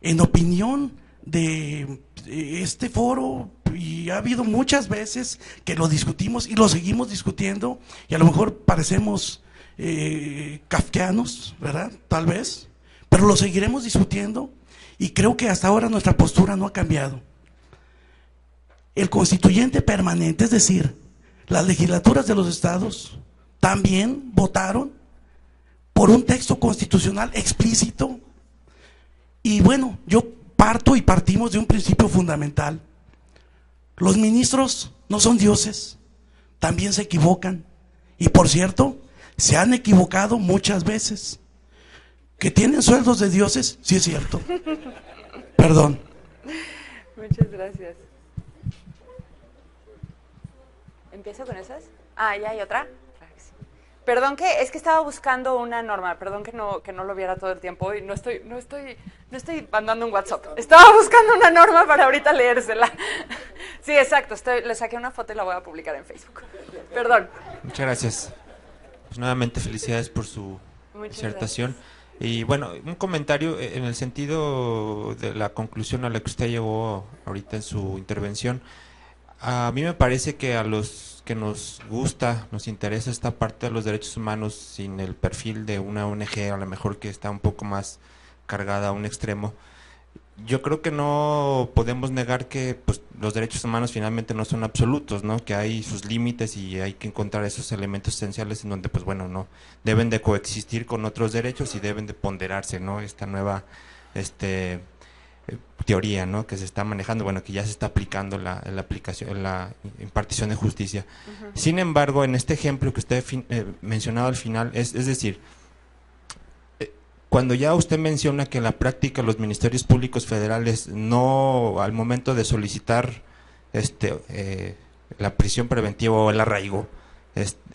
En opinión de este foro, y ha habido muchas veces que lo discutimos y lo seguimos discutiendo, y a lo mejor parecemos kafkianos, ¿verdad? Tal vez, pero lo seguiremos discutiendo, y creo que hasta ahora nuestra postura no ha cambiado. El constituyente permanente, es decir, las legislaturas de los estados, también votaron por un texto constitucional explícito. Y bueno, yo partimos de un principio fundamental. Los ministros no son dioses, también se equivocan. Y por cierto, se han equivocado muchas veces. ¿Que tienen sueldos de dioses? Sí es cierto. Perdón. Muchas gracias. ¿Empiezo con esas? Ah, ¿ya hay otra? Perdón es que estaba buscando una norma, perdón que no lo viera todo el tiempo y no estoy mandando un WhatsApp. Estaba buscando una norma para ahorita leérsela. Sí, exacto, le saqué una foto y la voy a publicar en Facebook. Perdón. Muchas gracias. Pues nuevamente felicidades por su disertación. Y bueno, un comentario en el sentido de la conclusión a la que usted llegó ahorita en su intervención. A mí me parece que a los que nos gusta, nos interesa esta parte de los derechos humanos sin el perfil de una ONG, a lo mejor que está un poco más cargada a un extremo, yo creo que no podemos negar que pues, los derechos humanos finalmente no son absolutos, ¿no? Que hay sus límites y hay que encontrar esos elementos esenciales en donde, pues bueno, no deben de coexistir con otros derechos y deben de ponderarse, ¿no? Esta nueva teoría, ¿no?, que se está manejando, bueno, que ya se está aplicando en la aplicación, en la impartición de justicia. Sin embargo, en este ejemplo que usted mencionado al final, es decir, cuando ya usted menciona que en la práctica los ministerios públicos federales no, al momento de solicitar la prisión preventiva o el arraigo,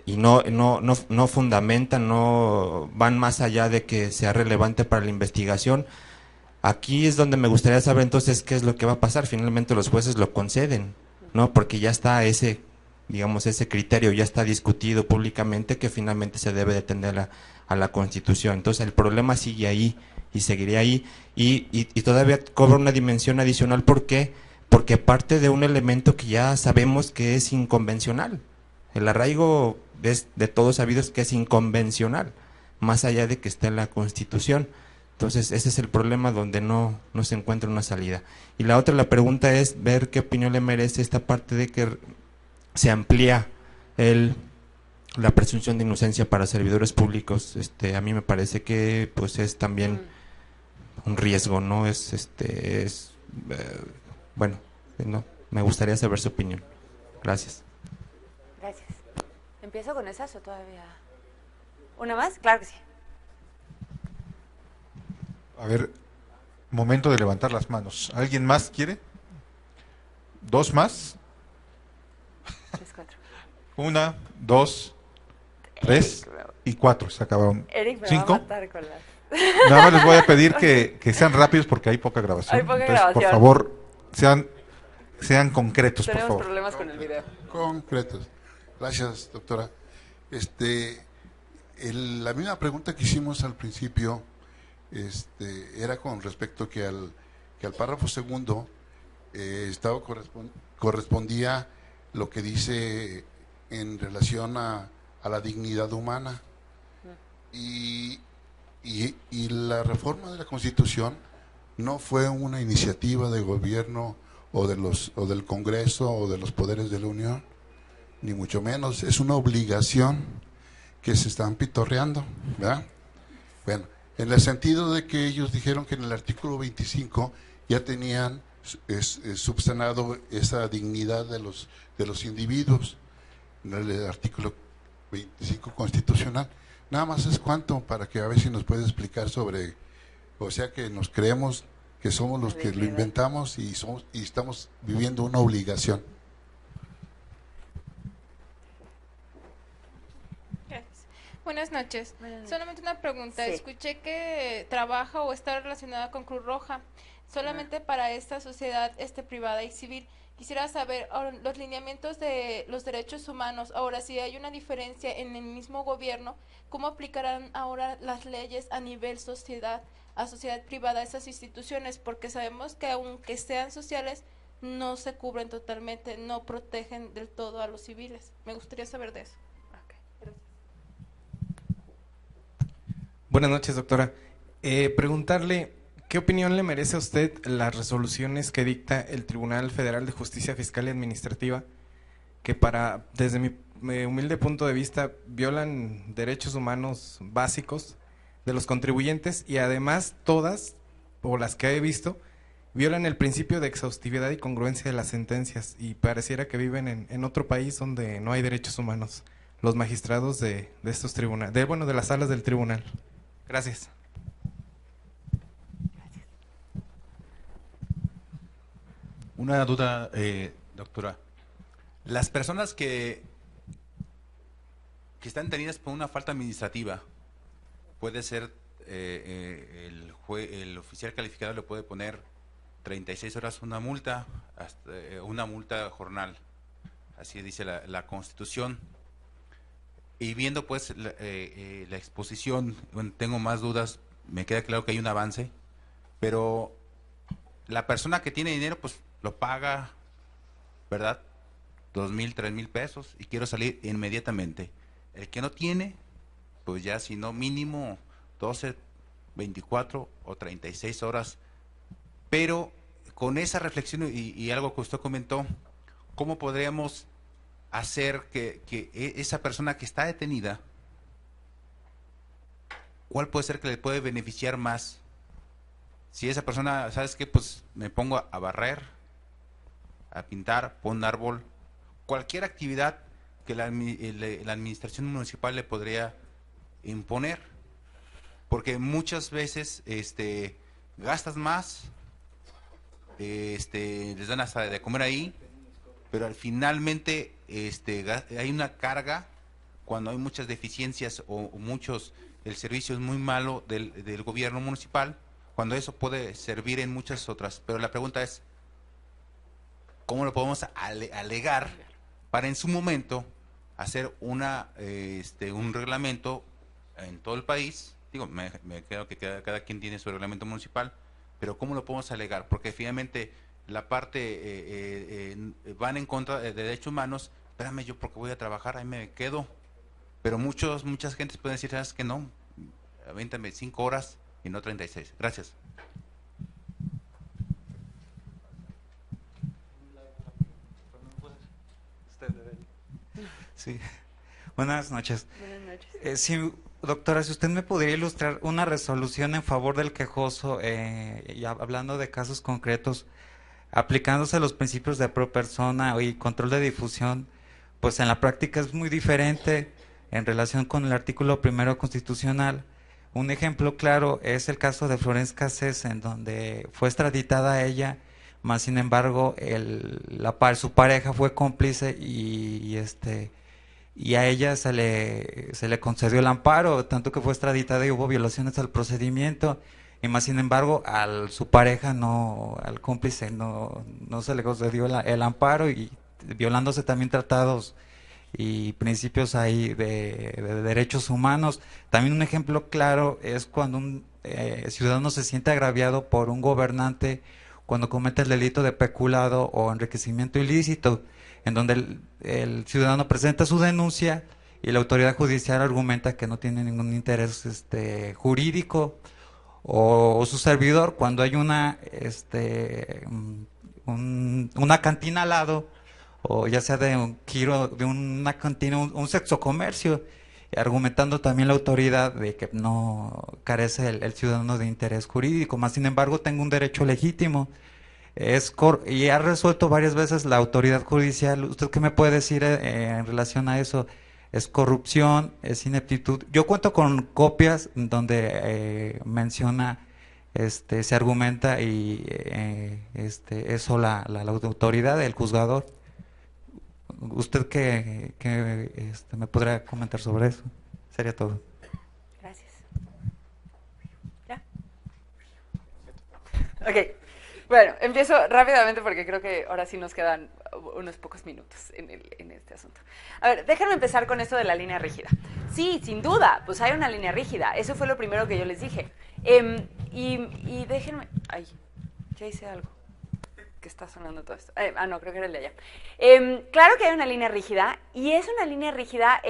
y no fundamentan, no van más allá de que sea relevante para la investigación, aquí es donde me gustaría saber entonces qué es lo que va a pasar. Finalmente los jueces lo conceden, ¿no?, porque ya está ese, digamos, ese criterio, ya está discutido públicamente que finalmente se debe de atender a la Constitución. Entonces el problema sigue ahí y seguiría ahí, y todavía cobra una dimensión adicional. ¿Por qué? Porque parte de un elemento que ya sabemos que es inconvencional. El arraigo es de todos sabidos que es inconvencional, más allá de que esté en la Constitución. Entonces ese es el problema donde no se encuentra una salida. Y la pregunta es ver qué opinión le merece esta parte de que se amplía la presunción de inocencia para servidores públicos. A mí me parece que pues es también un riesgo, ¿no? Bueno, no, me gustaría saber su opinión. Gracias. Gracias. ¿Empiezo con esas o todavía? ¿Una más? Claro que sí. A ver, momento de levantar las manos. ¿Alguien más quiere? ¿Dos más? 3, 4. 1, 2, 3 y 4. Se acabaron. Eric me 5. va a matar con las... Nada más les voy a pedir que sean rápidos porque hay poca grabación. Hay poca Entonces, grabación. por favor, sean concretos, Tenemos por favor. problemas con el video. Concretos. Gracias, doctora. La misma pregunta que hicimos al principio era con respecto que al párrafo segundo correspondía lo que dice en relación a la dignidad humana. Y la reforma de la Constitución no fue una iniciativa de gobierno o del Congreso o de los poderes de la Unión, ni mucho menos. Es una obligación que se están pitorreando, ¿verdad? Bueno, en el sentido de que ellos dijeron que en el artículo 25 ya tenían subsanado esa dignidad de los individuos, en el artículo 25 constitucional. Nada más es cuánto, para que a ver si nos puede explicar sobre, o sea, que nos creemos que somos los que lo inventamos y estamos viviendo una obligación. Gracias. Buenas noches. Solamente una pregunta. Sí. Escuché que trabaja o está relacionada con Cruz Roja, solamente para esta sociedad privada y civil. Quisiera saber los lineamientos de los derechos humanos. Ahora, si hay una diferencia en el mismo gobierno, ¿cómo aplicarán ahora las leyes a nivel sociedad privada a esas instituciones? Porque sabemos que aunque sean sociales, no se cubren totalmente, no protegen del todo a los civiles. Me gustaría saber de eso. Okay, gracias. Buenas noches, doctora. Preguntarle, ¿qué opinión le merece a usted las resoluciones que dicta el Tribunal Federal de Justicia Fiscal y Administrativa, que desde mi humilde punto de vista, violan derechos humanos básicos de los contribuyentes y además todas, o las que he visto, violan el principio de exhaustividad y congruencia de las sentencias y pareciera que viven en otro país donde no hay derechos humanos, los magistrados de estos tribunales, de las salas del tribunal? Gracias. Una duda, doctora. Las personas que están detenidas por una falta administrativa, puede ser el oficial calificado le puede poner 36 horas una multa, hasta, una multa jornal, así dice la Constitución. Y viendo pues la exposición, bueno, tengo más dudas, me queda claro que hay un avance, pero la persona que tiene dinero pues lo paga, ¿verdad? 2,000, 3,000 pesos y quiero salir inmediatamente. El que no tiene, pues ya si no mínimo 12, 24 o 36 horas. Pero con esa reflexión y algo que usted comentó, ¿cómo podríamos hacer que esa persona que está detenida, cuál puede ser que le puede beneficiar más? Si esa persona, ¿sabes qué? Pues me pongo a barrer, a pintar, poner un árbol, cualquier actividad que la administración municipal le podría imponer, porque muchas veces gastas más, les dan hasta de comer ahí, pero finalmente hay una carga cuando hay muchas deficiencias o el servicio es muy malo del gobierno municipal, cuando eso puede servir en muchas otras. Pero la pregunta es, ¿cómo lo podemos alegar para en su momento hacer un reglamento en todo el país? Digo, me creo que cada quien tiene su reglamento municipal, pero ¿cómo lo podemos alegar? Porque finalmente la parte van en contra de derechos humanos. Espérame, yo porque voy a trabajar, ahí me quedo. Pero muchas gentes pueden decir, ¿sabes que no? Avéntame 5 horas y no 36. Gracias. Sí. Buenas noches. Buenas noches. Sí, doctora, si usted me podría ilustrar una resolución en favor del quejoso, y hablando de casos concretos, aplicándose los principios de pro persona y control de difusión, pues en la práctica es muy diferente en relación con el artículo 1 constitucional. Un ejemplo claro es el caso de Florence Cassés, en donde fue extraditada ella, más sin embargo su pareja fue cómplice y a ella se le concedió el amparo, tanto que fue extraditada y hubo violaciones al procedimiento, y más sin embargo su pareja al cómplice no se le concedió el amparo, y violándose también tratados y principios ahí de derechos humanos. También un ejemplo claro es cuando un ciudadano se siente agraviado por un gobernante cuando comete el delito de peculado o enriquecimiento ilícito, en donde el ciudadano presenta su denuncia y la autoridad judicial argumenta que no tiene ningún interés jurídico, o su servidor cuando hay una cantina al lado, o ya sea de un giro de una cantina, un sexo comercio, argumentando también la autoridad de que no carece el ciudadano de interés jurídico, más sin embargo tengo un derecho legítimo. Y ha resuelto varias veces la autoridad judicial. ¿Usted qué me puede decir en relación a eso? ¿Es corrupción? ¿Es ineptitud? Yo cuento con copias donde menciona, se argumenta y eso la autoridad, el juzgador. ¿Usted qué me podrá comentar sobre eso? Sería todo. Gracias. ¿Ya? Ok. Bueno, empiezo rápidamente porque creo que ahora sí nos quedan unos pocos minutos en este asunto. A ver, déjenme empezar con esto de la línea rígida. Sí, sin duda, pues hay una línea rígida. Eso fue lo primero que yo les dije. Y déjenme... Ay, ya hice algo. Que está sonando todo esto. No, creo que era el de allá. Claro que hay una línea rígida, y es una línea rígida,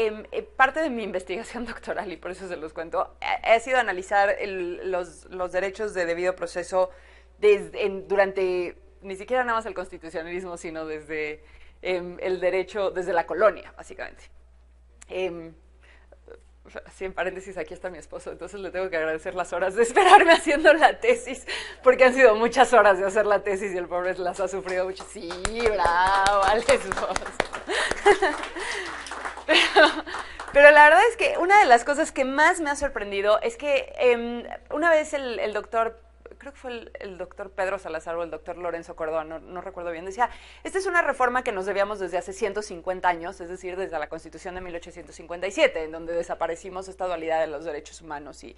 parte de mi investigación doctoral, y por eso se los cuento, ha sido analizar los derechos de debido proceso durante, ni siquiera nada más el constitucionalismo, sino desde el derecho, desde la colonia, básicamente. Así en paréntesis, aquí está mi esposo, entonces le tengo que agradecer las horas de esperarme haciendo la tesis, porque han sido muchas horas de hacer la tesis y el pobre las ha sufrido mucho. Sí, bravo, al esposo. Pero la verdad es que una de las cosas que más me ha sorprendido es que una vez el doctor, creo que fue el doctor Pedro Salazar o el doctor Lorenzo Córdoba, no recuerdo bien, decía, esta es una reforma que nos debíamos desde hace 150 años, es decir, desde la Constitución de 1857, en donde desaparecimos esta dualidad de los derechos humanos y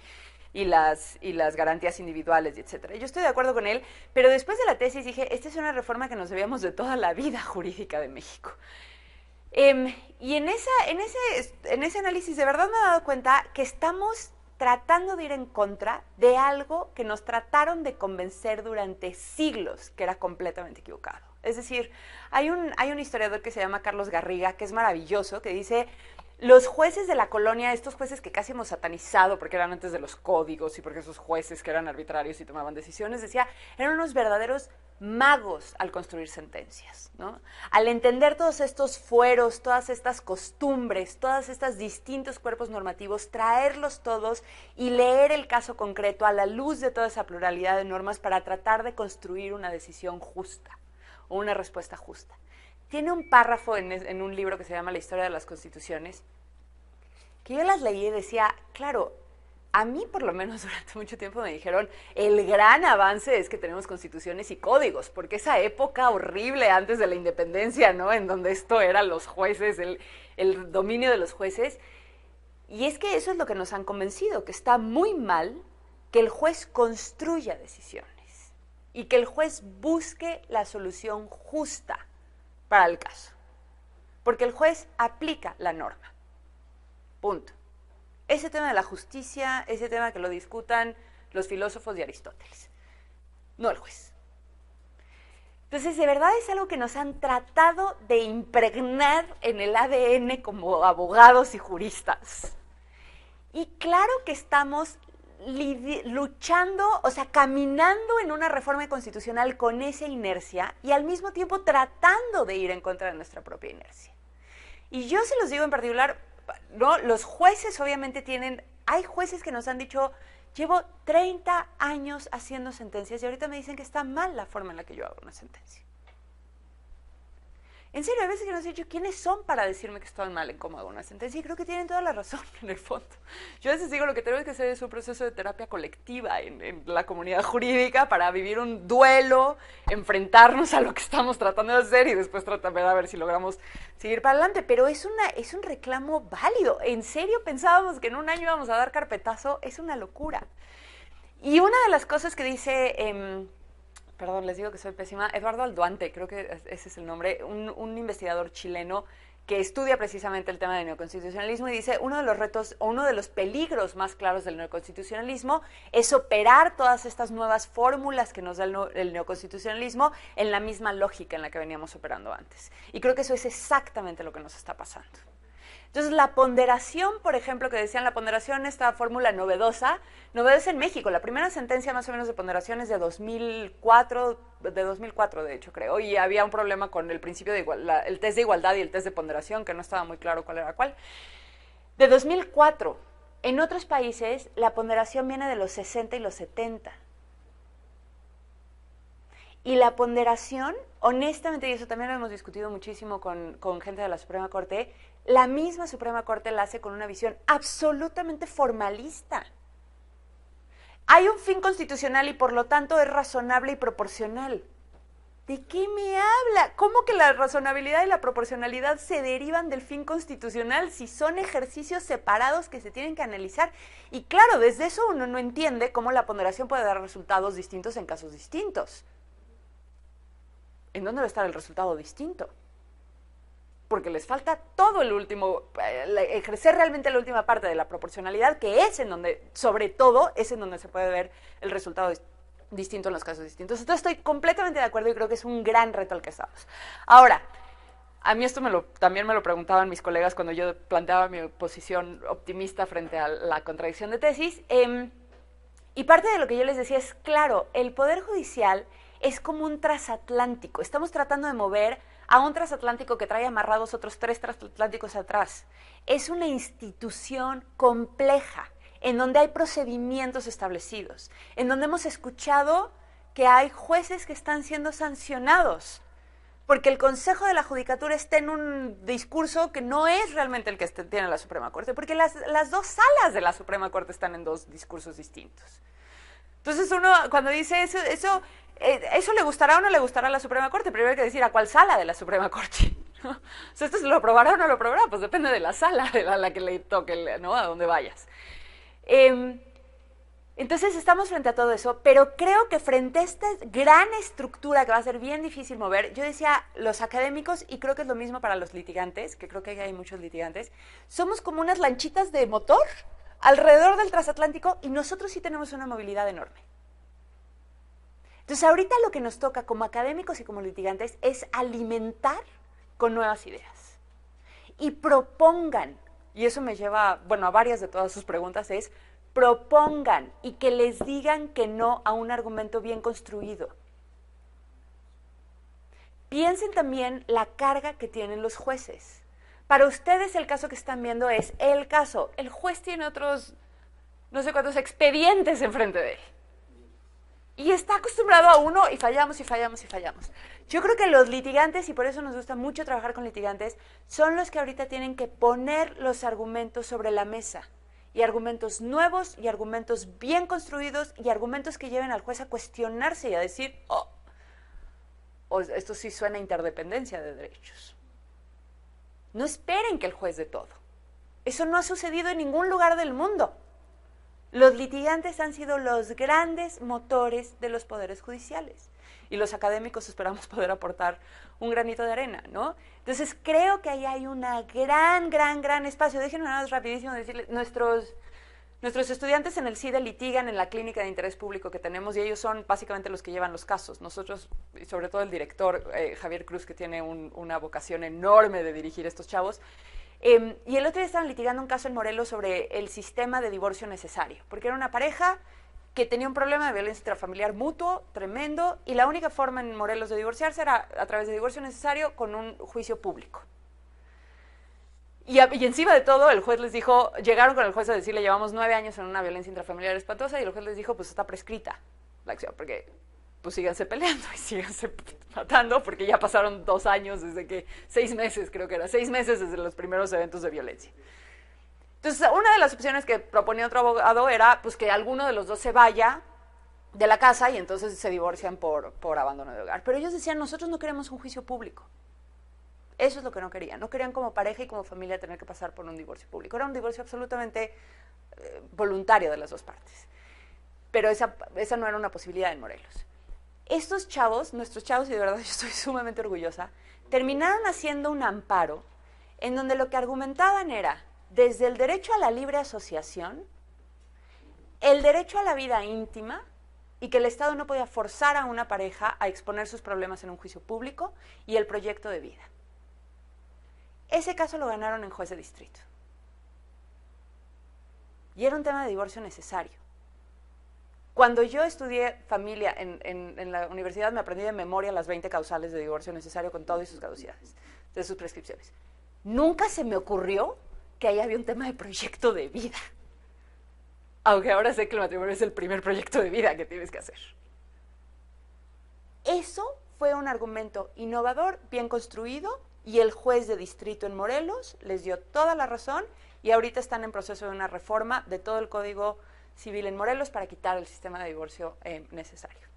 las garantías individuales, etcétera. Yo estoy de acuerdo con él, pero después de la tesis dije, esta es una reforma que nos debíamos de toda la vida jurídica de México. Y en ese análisis de verdad me he dado cuenta que estamos tratando de ir en contra de algo que nos trataron de convencer durante siglos que era completamente equivocado. Es decir, hay un historiador que se llama Carlos Garriga, que es maravilloso, que dice, los jueces de la colonia, estos jueces que casi hemos satanizado porque eran antes de los códigos y porque esos jueces que eran arbitrarios y tomaban decisiones, decía, eran unos verdaderos magos al construir sentencias, ¿no? Al entender todos estos fueros, todas estas costumbres, todos estos distintos cuerpos normativos, traerlos todos y leer el caso concreto a la luz de toda esa pluralidad de normas para tratar de construir una decisión justa o una respuesta justa. Tiene un párrafo en un libro que se llama La historia de las constituciones, que yo las leí y decía, claro, a mí por lo menos durante mucho tiempo me dijeron, el gran avance es que tenemos constituciones y códigos, porque esa época horrible antes de la independencia, ¿no? En donde esto era los jueces, el dominio de los jueces, y es que eso es lo que nos han convencido, que está muy mal que el juez construya decisiones y que el juez busque la solución justa para el caso, porque el juez aplica la norma, punto. Ese tema de la justicia, ese tema que lo discutan los filósofos de Aristóteles, no el juez. Entonces, de verdad es algo que nos han tratado de impregnar en el ADN como abogados y juristas. Y claro que estamos luchando, o sea, caminando en una reforma constitucional con esa inercia y al mismo tiempo tratando de ir en contra de nuestra propia inercia. Y yo se los digo en particular, ¿no? Los jueces obviamente hay jueces que nos han dicho, llevo 30 años haciendo sentencias y ahorita me dicen que está mal la forma en la que yo hago una sentencia. En serio, hay veces que nos han dicho, ¿quiénes son para decirme que estoy mal en cómo hago una sentencia? Y creo que tienen toda la razón, en el fondo. Yo a veces digo, lo que tenemos que hacer es un proceso de terapia colectiva en la comunidad jurídica para vivir un duelo, enfrentarnos a lo que estamos tratando de hacer y después tratar a ver si logramos seguir para adelante. Pero es un reclamo válido. En serio pensábamos que en un año íbamos a dar carpetazo, es una locura. Y una de las cosas que dice... perdón, les digo que soy pésima, Eduardo Alduante, creo que ese es el nombre, un investigador chileno que estudia precisamente el tema del neoconstitucionalismo y dice, uno de los retos, o uno de los peligros más claros del neoconstitucionalismo es operar todas estas nuevas fórmulas que nos da el neoconstitucionalismo en la misma lógica en la que veníamos operando antes. Y creo que eso es exactamente lo que nos está pasando. Entonces, la ponderación, por ejemplo, que decían, la ponderación, esta fórmula novedosa en México. La primera sentencia más o menos de ponderación es de 2004 de hecho, creo, y había un problema con el principio de el test de igualdad y el test de ponderación, que no estaba muy claro cuál era cuál. De 2004, en otros países, la ponderación viene de los 60 y los 70. Y la ponderación, honestamente, y eso también lo hemos discutido muchísimo con gente de la Suprema Corte, la misma Suprema Corte la hace con una visión absolutamente formalista. Hay un fin constitucional y por lo tanto es razonable y proporcional. ¿De qué me habla? ¿Cómo que la razonabilidad y la proporcionalidad se derivan del fin constitucional si son ejercicios separados que se tienen que analizar? Y claro, desde eso uno no entiende cómo la ponderación puede dar resultados distintos en casos distintos. ¿En dónde va a estar el resultado distinto? Porque les falta todo el último, ejercer realmente la última parte de la proporcionalidad, que es en donde, sobre todo, es en donde se puede ver el resultado distinto en los casos distintos. Entonces estoy completamente de acuerdo y creo que es un gran reto al que estamos. Ahora, a mí esto también me lo preguntaban mis colegas cuando yo planteaba mi posición optimista frente a la contradicción de tesis, y parte de lo que yo les decía es, claro, el Poder Judicial es como un transatlántico. Estamos tratando de mover a un transatlántico que trae amarrados otros 3 transatlánticos atrás. Es una institución compleja, en donde hay procedimientos establecidos, en donde hemos escuchado que hay jueces que están siendo sancionados, porque el Consejo de la Judicatura está en un discurso que no es realmente el que tiene la Suprema Corte, porque las dos salas de la Suprema Corte están en 2 discursos distintos. Entonces uno, cuando dice eso le gustará o no le gustará a la Suprema Corte, primero hay que decir a cuál sala de la Suprema Corte, ¿no? O sea, esto se lo aprobará o no lo aprobará, pues depende de la sala a la que le toque, ¿no? A donde vayas. Entonces estamos frente a todo eso, pero creo que frente a esta gran estructura que va a ser bien difícil mover, yo decía, los académicos, y creo que es lo mismo para los litigantes, que creo que hay muchos litigantes, somos como unas lanchitas de motor alrededor del transatlántico y nosotros sí tenemos una movilidad enorme. Entonces ahorita lo que nos toca como académicos y como litigantes es alimentar con nuevas ideas y propongan y eso me lleva, bueno, a varias de todas sus preguntas, es propongan y que les digan que no a un argumento bien construido. Piensen también la carga que tienen los jueces. Para ustedes el caso que están viendo es el caso. El juez tiene otros, no sé cuántos expedientes enfrente de él. Y está acostumbrado a uno y fallamos y fallamos y fallamos. Yo creo que los litigantes, y por eso nos gusta mucho trabajar con litigantes, son los que ahorita tienen que poner los argumentos sobre la mesa. Y argumentos nuevos, y argumentos bien construidos, y argumentos que lleven al juez a cuestionarse y a decir, oh, esto sí suena a interdependencia de derechos. No esperen que el juez dé todo. Eso no ha sucedido en ningún lugar del mundo. Los litigantes han sido los grandes motores de los poderes judiciales y los académicos esperamos poder aportar un granito de arena, ¿no? Entonces creo que ahí hay una gran espacio. Déjenme nada más rapidísimo decirles, nuestros estudiantes en el CIDE litigan en la clínica de interés público que tenemos y ellos son básicamente los que llevan los casos. Nosotros, y sobre todo el director Javier Cruz, que tiene una vocación enorme de dirigir estos chavos, y el otro día estaban litigando un caso en Morelos sobre el sistema de divorcio necesario, porque era una pareja que tenía un problema de violencia intrafamiliar mutuo, tremendo, y la única forma en Morelos de divorciarse era a través de divorcio necesario con un juicio público. Y encima de todo, el juez les dijo, llegaron con el juez a decirle, llevamos 9 años en una violencia intrafamiliar espantosa, y el juez les dijo, pues está prescrita la acción, porque pues síganse peleando y síganse matando, porque ya pasaron 2 años desde que, 6 meses creo que era, 6 meses desde los primeros eventos de violencia. Entonces, una de las opciones que proponía otro abogado era pues que alguno de los dos se vaya de la casa y entonces se divorcian por abandono de hogar. Pero ellos decían, nosotros no queremos un juicio público. Eso es lo que no querían. No querían como pareja y como familia tener que pasar por un divorcio público. Era un divorcio absolutamente voluntario de las dos partes. Pero esa no era una posibilidad en Morelos. Estos chavos, nuestros chavos, y de verdad yo estoy sumamente orgullosa, terminaron haciendo un amparo en donde lo que argumentaban era desde el derecho a la libre asociación, el derecho a la vida íntima y que el Estado no podía forzar a una pareja a exponer sus problemas en un juicio público y el proyecto de vida. Ese caso lo ganaron en juez de distrito. Y era un tema de divorcio necesario. Cuando yo estudié familia en la universidad me aprendí de memoria las 20 causales de divorcio necesario con todas sus caducidades, de sus prescripciones. Nunca se me ocurrió que ahí había un tema de proyecto de vida. Aunque ahora sé que el matrimonio es el primer proyecto de vida que tienes que hacer. Eso fue un argumento innovador, bien construido, y el juez de distrito en Morelos les dio toda la razón y ahorita están en proceso de una reforma de todo el Código Civil en Morelos para quitar el sistema de divorcio necesario.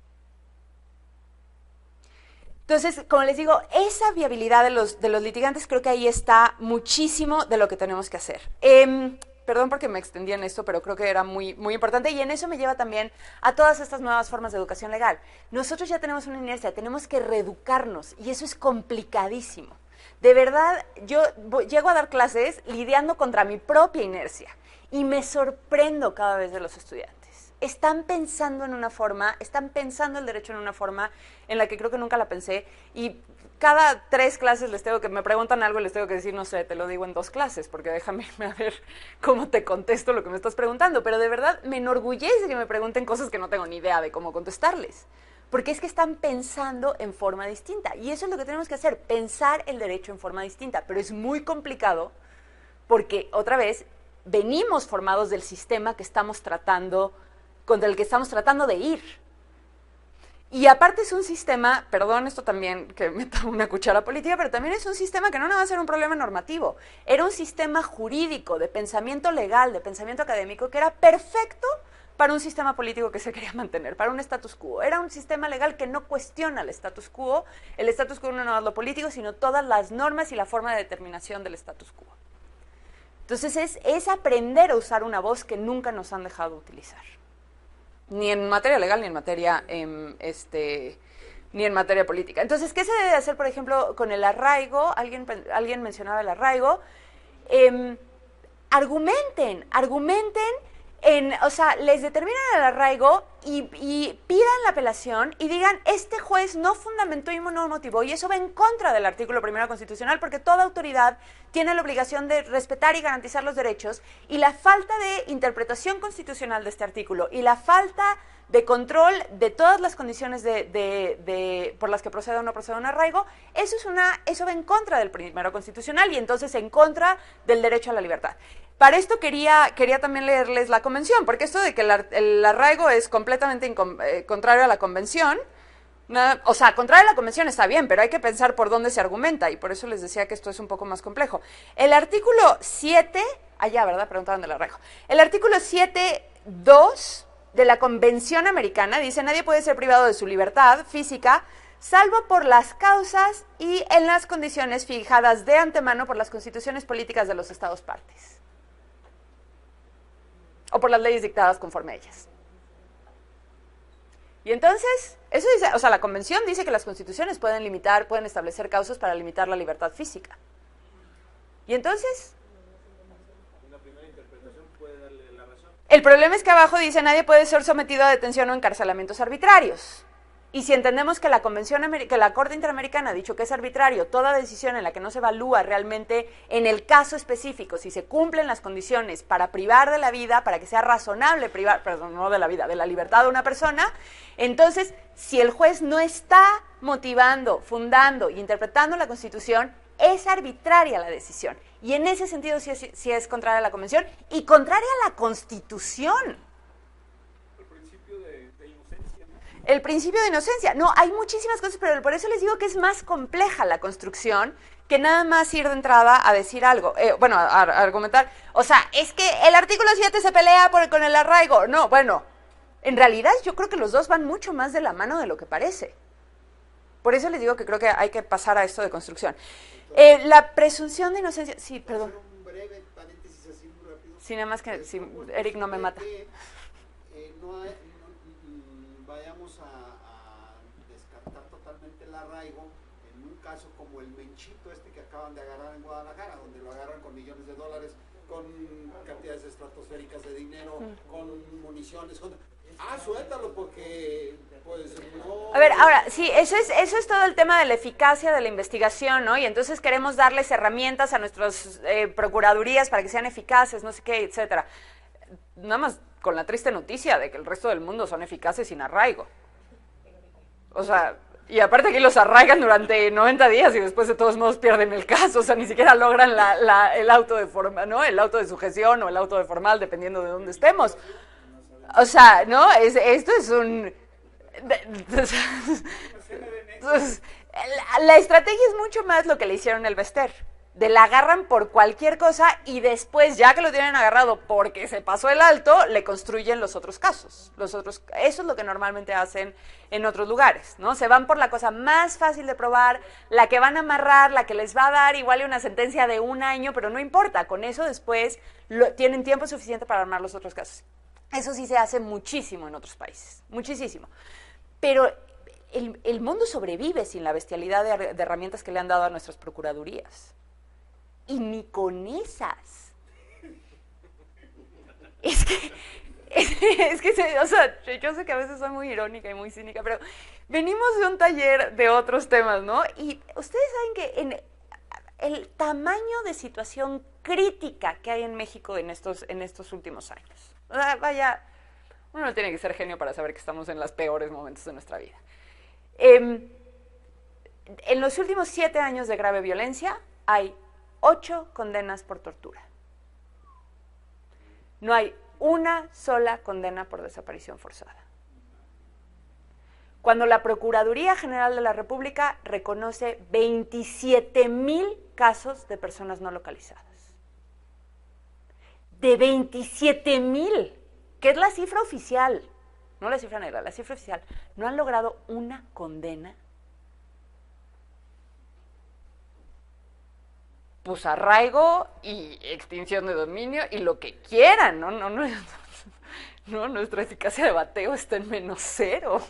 Entonces, como les digo, esa viabilidad de los litigantes, creo que ahí está muchísimo de lo que tenemos que hacer. Perdón porque me extendí en esto, pero creo que era muy importante y en eso me lleva también a todas estas nuevas formas de educación legal. Nosotros ya tenemos una inercia, tenemos que reeducarnos y eso es complicadísimo. De verdad, yo llego a dar clases lidiando contra mi propia inercia y me sorprendo cada vez de los estudiantes. Están pensando en una forma, están pensando el derecho en una forma en la que creo que nunca la pensé y cada 3 clases me preguntan algo y les tengo que decir, no sé, te lo digo en 2 clases, porque déjame a ver cómo te contesto lo que me estás preguntando, pero de verdad me enorgullece que me pregunten cosas que no tengo ni idea de cómo contestarles, porque es que están pensando en forma distinta, y eso es lo que tenemos que hacer, pensar el derecho en forma distinta, pero es muy complicado, porque otra vez, venimos formados del sistema que estamos tratando, contra el que estamos tratando de ir. Y aparte es un sistema, perdón esto también que meta una cuchara política, pero también es un sistema que no va a ser un problema normativo. Era un sistema jurídico, de pensamiento legal, de pensamiento académico, que era perfecto para un sistema político que se quería mantener, para un status quo. Era un sistema legal que no cuestiona el status quo no es lo político, sino todas las normas y la forma de determinación del status quo. Entonces es aprender a usar una voz que nunca nos han dejado utilizar. Ni en materia legal, ni en materia, ni en materia política. Entonces, ¿qué se debe hacer, por ejemplo, con el arraigo? Alguien mencionaba el arraigo. Argumenten o sea, les determinan el arraigo y pidan la apelación y digan, este juez no fundamentó y no motivó, y eso va en contra del artículo 1 constitucional, porque toda autoridad tiene la obligación de respetar y garantizar los derechos, y la falta de interpretación constitucional de este artículo y la falta de control de todas las condiciones por las que procede o no procede un arraigo, eso va en contra del primero constitucional y entonces en contra del derecho a la libertad. Para esto quería también leerles la convención, porque esto de que el arraigo es completamente contrario a la convención, o sea, contrario a la convención está bien, pero hay que pensar por dónde se argumenta, y por eso les decía que esto es un poco más complejo. El artículo 7, ¿verdad? Preguntaban del arraigo. El artículo 7.2 de la Convención Americana dice, nadie puede ser privado de su libertad física, salvo por las causas y en las condiciones fijadas de antemano por las constituciones políticas de los estados partes, o por las leyes dictadas conforme a ellas. Y entonces, eso dice, o sea, la Convención dice que las constituciones pueden establecer causas para limitar la libertad física. Y entonces, el problema es que abajo dice, nadie puede ser sometido a detención o encarcelamientos arbitrarios. Y si entendemos que la Corte Interamericana ha dicho que es arbitrario toda decisión en la que no se evalúa realmente en el caso específico si se cumplen las condiciones para privar de la vida, para que sea razonable privar, perdón, no de la vida, de la libertad de una persona, entonces si el juez no está motivando, fundando y interpretando la Constitución, es arbitraria la decisión. Y en ese sentido sí es contraria a la Convención y contraria a la Constitución. El principio de inocencia. No, hay muchísimas cosas, pero por eso les digo que es más compleja la construcción que nada más ir de entrada a decir algo. A argumentar. O sea, es que el artículo 7 se pelea con el arraigo. No, bueno, en realidad yo creo que los dos van mucho más de la mano de lo que parece. Por eso les digo que creo que hay que pasar a esto de construcción. La presunción de inocencia... Sí, perdón. Un breve paréntesis así muy rápido. Sí, nada más que si Eric no me mata. Vayamos a descartar totalmente el arraigo en un caso como el Menchito que acaban de agarrar en Guadalajara, donde lo agarran con millones de dólares, con cantidades estratosféricas de dinero, con municiones, suéltalo porque pues no... A ver, ahora, sí, eso es todo el tema de la eficacia de la investigación, ¿no? Y entonces queremos darles herramientas a nuestras procuradurías para que sean eficaces, no sé qué, etcétera. Nada más con la triste noticia de que el resto del mundo son eficaces sin arraigo. O sea, y aparte aquí los arraigan durante 90 días y después de todos modos pierden el caso, o sea, ni siquiera logran el auto de forma, ¿no? El auto de sujeción o el auto de formal, dependiendo de dónde estemos. O sea, ¿no? Esto es un... La estrategia es mucho más lo que le hicieron el Bester. La agarran por cualquier cosa y después, ya que lo tienen agarrado porque se pasó el alto, le construyen los otros casos. Eso es lo que normalmente hacen en otros lugares, ¿no? Se van por la cosa más fácil de probar, la que van a amarrar, la que les va a dar igual una sentencia de 1 año, pero no importa, con eso después tienen tiempo suficiente para armar los otros casos. Eso sí se hace muchísimo en otros países, muchísimo. Pero el mundo sobrevive sin la bestialidad de herramientas que le han dado a nuestras procuradurías. Y ni con esas. Es que, o sea, yo sé que a veces soy muy irónica y muy cínica, pero venimos de un taller de otros temas, ¿no? Y ustedes saben que en el tamaño de situación crítica que hay en México en estos últimos años. O sea, vaya, uno no tiene que ser genio para saber que estamos en los peores momentos de nuestra vida. En los últimos 7 años de grave violencia hay 8 condenas por tortura. No hay una sola condena por desaparición forzada. Cuando la Procuraduría General de la República reconoce 27,000 casos de personas no localizadas. De 27,000, que es la cifra oficial, no la cifra negra, la cifra oficial, no han logrado una condena. Pues arraigo y extinción de dominio y lo que quieran, no, nuestra eficacia de bateo está en -0.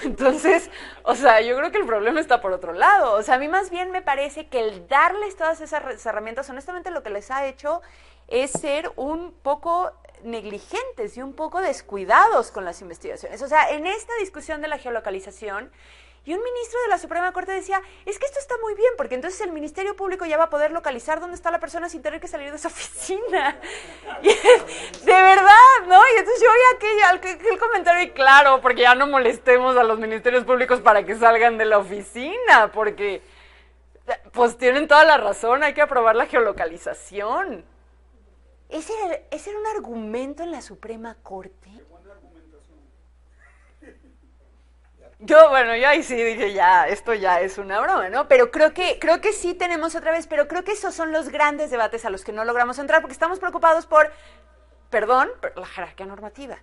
Entonces, o sea, yo creo que el problema está por otro lado. O sea, a mí más bien me parece que el darles todas esas herramientas, honestamente lo que les ha hecho es ser un poco negligentes y un poco descuidados con las investigaciones. O sea, en esta discusión de la geolocalización, y un ministro de la Suprema Corte decía, es que esto está muy bien, porque entonces el Ministerio Público ya va a poder localizar dónde está la persona sin tener que salir de esa oficina. Y, de verdad, ¿no? Y entonces yo oí aquel comentario, y claro, porque ya no molestemos a los ministerios públicos para que salgan de la oficina, porque pues tienen toda la razón, hay que aprobar la geolocalización. Ese era un argumento en la Suprema Corte. Yo ahí sí dije, ya, esto ya es una broma, ¿no? Pero creo que sí tenemos otra vez, pero creo que esos son los grandes debates a los que no logramos entrar, porque estamos preocupados por, perdón, la jerarquía normativa.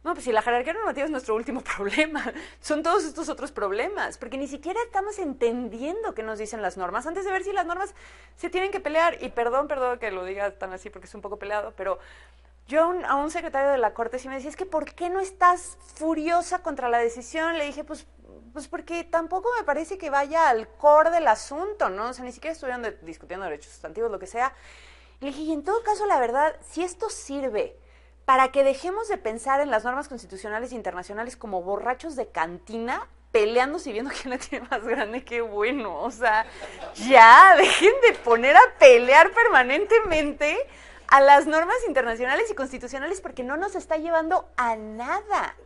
No, pues si la jerarquía normativa es nuestro último problema, son todos estos otros problemas, porque ni siquiera estamos entendiendo qué nos dicen las normas, antes de ver si las normas se tienen que pelear, y perdón que lo diga tan así porque es un poco peleado, pero yo a un secretario de la Corte sí me decía, es que ¿por qué no estás furiosa contra la decisión? Le dije, pues porque tampoco me parece que vaya al core del asunto, ¿no? O sea, ni siquiera estuvieron discutiendo derechos sustantivos, lo que sea. Y le dije, y en todo caso, la verdad, si esto sirve para que dejemos de pensar en las normas constitucionales e internacionales como borrachos de cantina, peleándose y viendo quién la tiene más grande, qué bueno. O sea, ya, dejen de poner a pelear permanentemente a las normas internacionales y constitucionales, porque no nos está llevando a nada.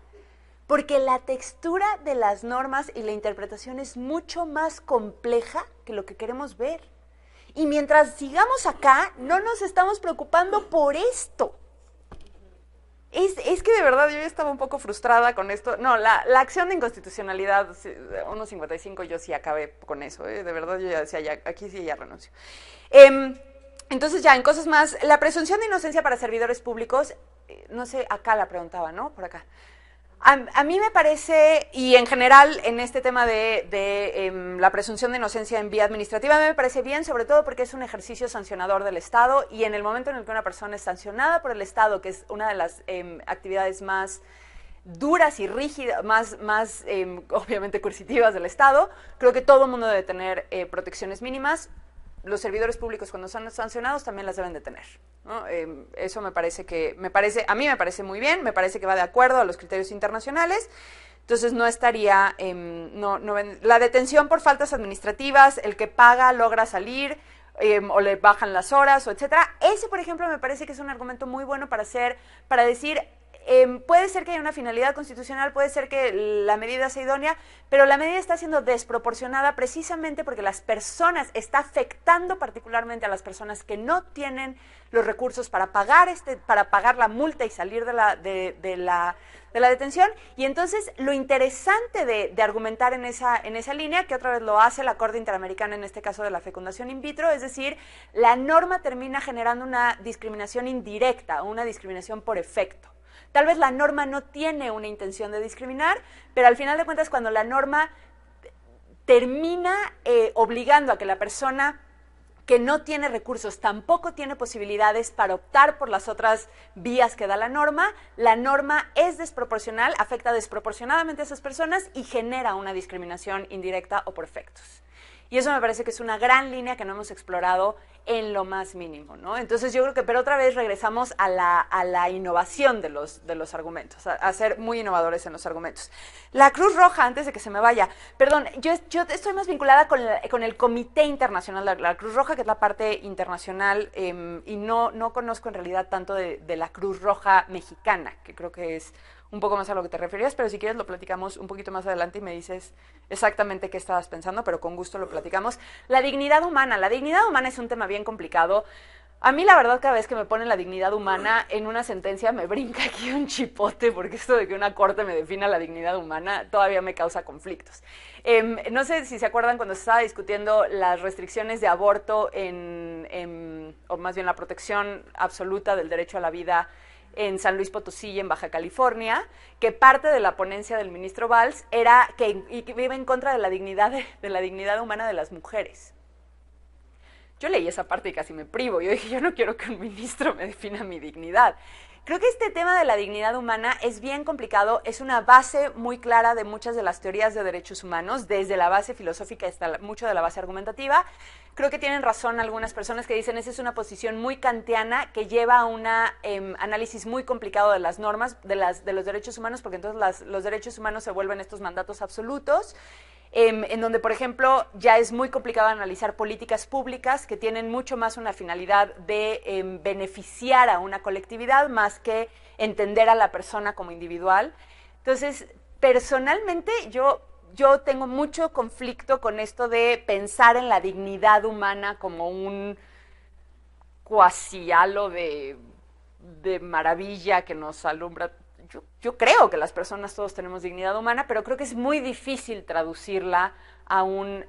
Porque la textura de las normas y la interpretación es mucho más compleja que lo que queremos ver. Y mientras sigamos acá, no nos estamos preocupando por esto. Es que de verdad yo ya estaba un poco frustrada con esto. No, la acción de inconstitucionalidad 1.55, yo sí acabé con eso. De verdad yo ya decía, ya, aquí sí ya renuncio. Entonces ya, en cosas más, la presunción de inocencia para servidores públicos, no sé, acá la preguntaba, ¿no? Por acá. A mí me parece, y en general en este tema de la presunción de inocencia en vía administrativa, a mí me parece bien, sobre todo porque es un ejercicio sancionador del Estado, y en el momento en el que una persona es sancionada por el Estado, que es una de las actividades más duras y rígidas, más obviamente coercitivas del Estado, creo que todo el mundo debe tener protecciones mínimas. Los servidores públicos, cuando son sancionados, también las deben de tener, ¿no? Eso a mí me parece muy bien, me parece que va de acuerdo a los criterios internacionales. Entonces no estaría, la detención por faltas administrativas, el que paga logra salir, o le bajan las horas, o etcétera. Ese, por ejemplo, me parece que es un argumento muy bueno para decir, puede ser que haya una finalidad constitucional, puede ser que la medida sea idónea, pero la medida está siendo desproporcionada precisamente porque está afectando particularmente a las personas que no tienen los recursos para pagar la multa y salir de la detención. Y entonces lo interesante de argumentar en esa línea, que otra vez lo hace la Corte Interamericana en este caso de la fecundación in vitro, es decir, la norma termina generando una discriminación indirecta, una discriminación por efecto. Tal vez la norma no tiene una intención de discriminar, pero al final de cuentas, cuando la norma termina obligando a que la persona que no tiene recursos tampoco tiene posibilidades para optar por las otras vías que da la norma es desproporcional, afecta desproporcionadamente a esas personas y genera una discriminación indirecta o por efectos. Y eso me parece que es una gran línea que no hemos explorado en lo más mínimo, ¿no? Entonces yo creo que, pero otra vez regresamos a la innovación de los argumentos, a ser muy innovadores en los argumentos. La Cruz Roja, antes de que se me vaya, perdón, yo estoy más vinculada con el Comité Internacional de la Cruz Roja, que es la parte internacional, y no conozco en realidad tanto de la Cruz Roja mexicana, que creo que es un poco más a lo que te referías, pero si quieres lo platicamos un poquito más adelante y me dices exactamente qué estabas pensando, pero con gusto lo platicamos. La dignidad humana es un tema bien complicado. A mí la verdad, cada vez que me ponen la dignidad humana en una sentencia me brinca aquí un chipote, porque esto de que una corte me defina la dignidad humana todavía me causa conflictos. No sé si se acuerdan cuando se estaba discutiendo las restricciones de aborto o más bien la protección absoluta del derecho a la vida en San Luis Potosí y en Baja California, que parte de la ponencia del ministro Valls era que iba en contra de la dignidad humana de las mujeres. Yo leí esa parte y casi me privo. Yo dije, yo no quiero que un ministro me defina mi dignidad. Creo que este tema de la dignidad humana es bien complicado, es una base muy clara de muchas de las teorías de derechos humanos, desde la base filosófica hasta mucho de la base argumentativa. Creo que tienen razón algunas personas que dicen esa es una posición muy kantiana que lleva a un análisis muy complicado de las normas, de los derechos humanos, porque entonces los derechos humanos se vuelven estos mandatos absolutos, en donde, por ejemplo, ya es muy complicado analizar políticas públicas que tienen mucho más una finalidad de beneficiar a una colectividad más que entender a la persona como individual. Entonces, personalmente, yo tengo mucho conflicto con esto de pensar en la dignidad humana como un cuasi halo de maravilla que nos alumbra. Yo creo que las personas todos tenemos dignidad humana, pero creo que es muy difícil traducirla a un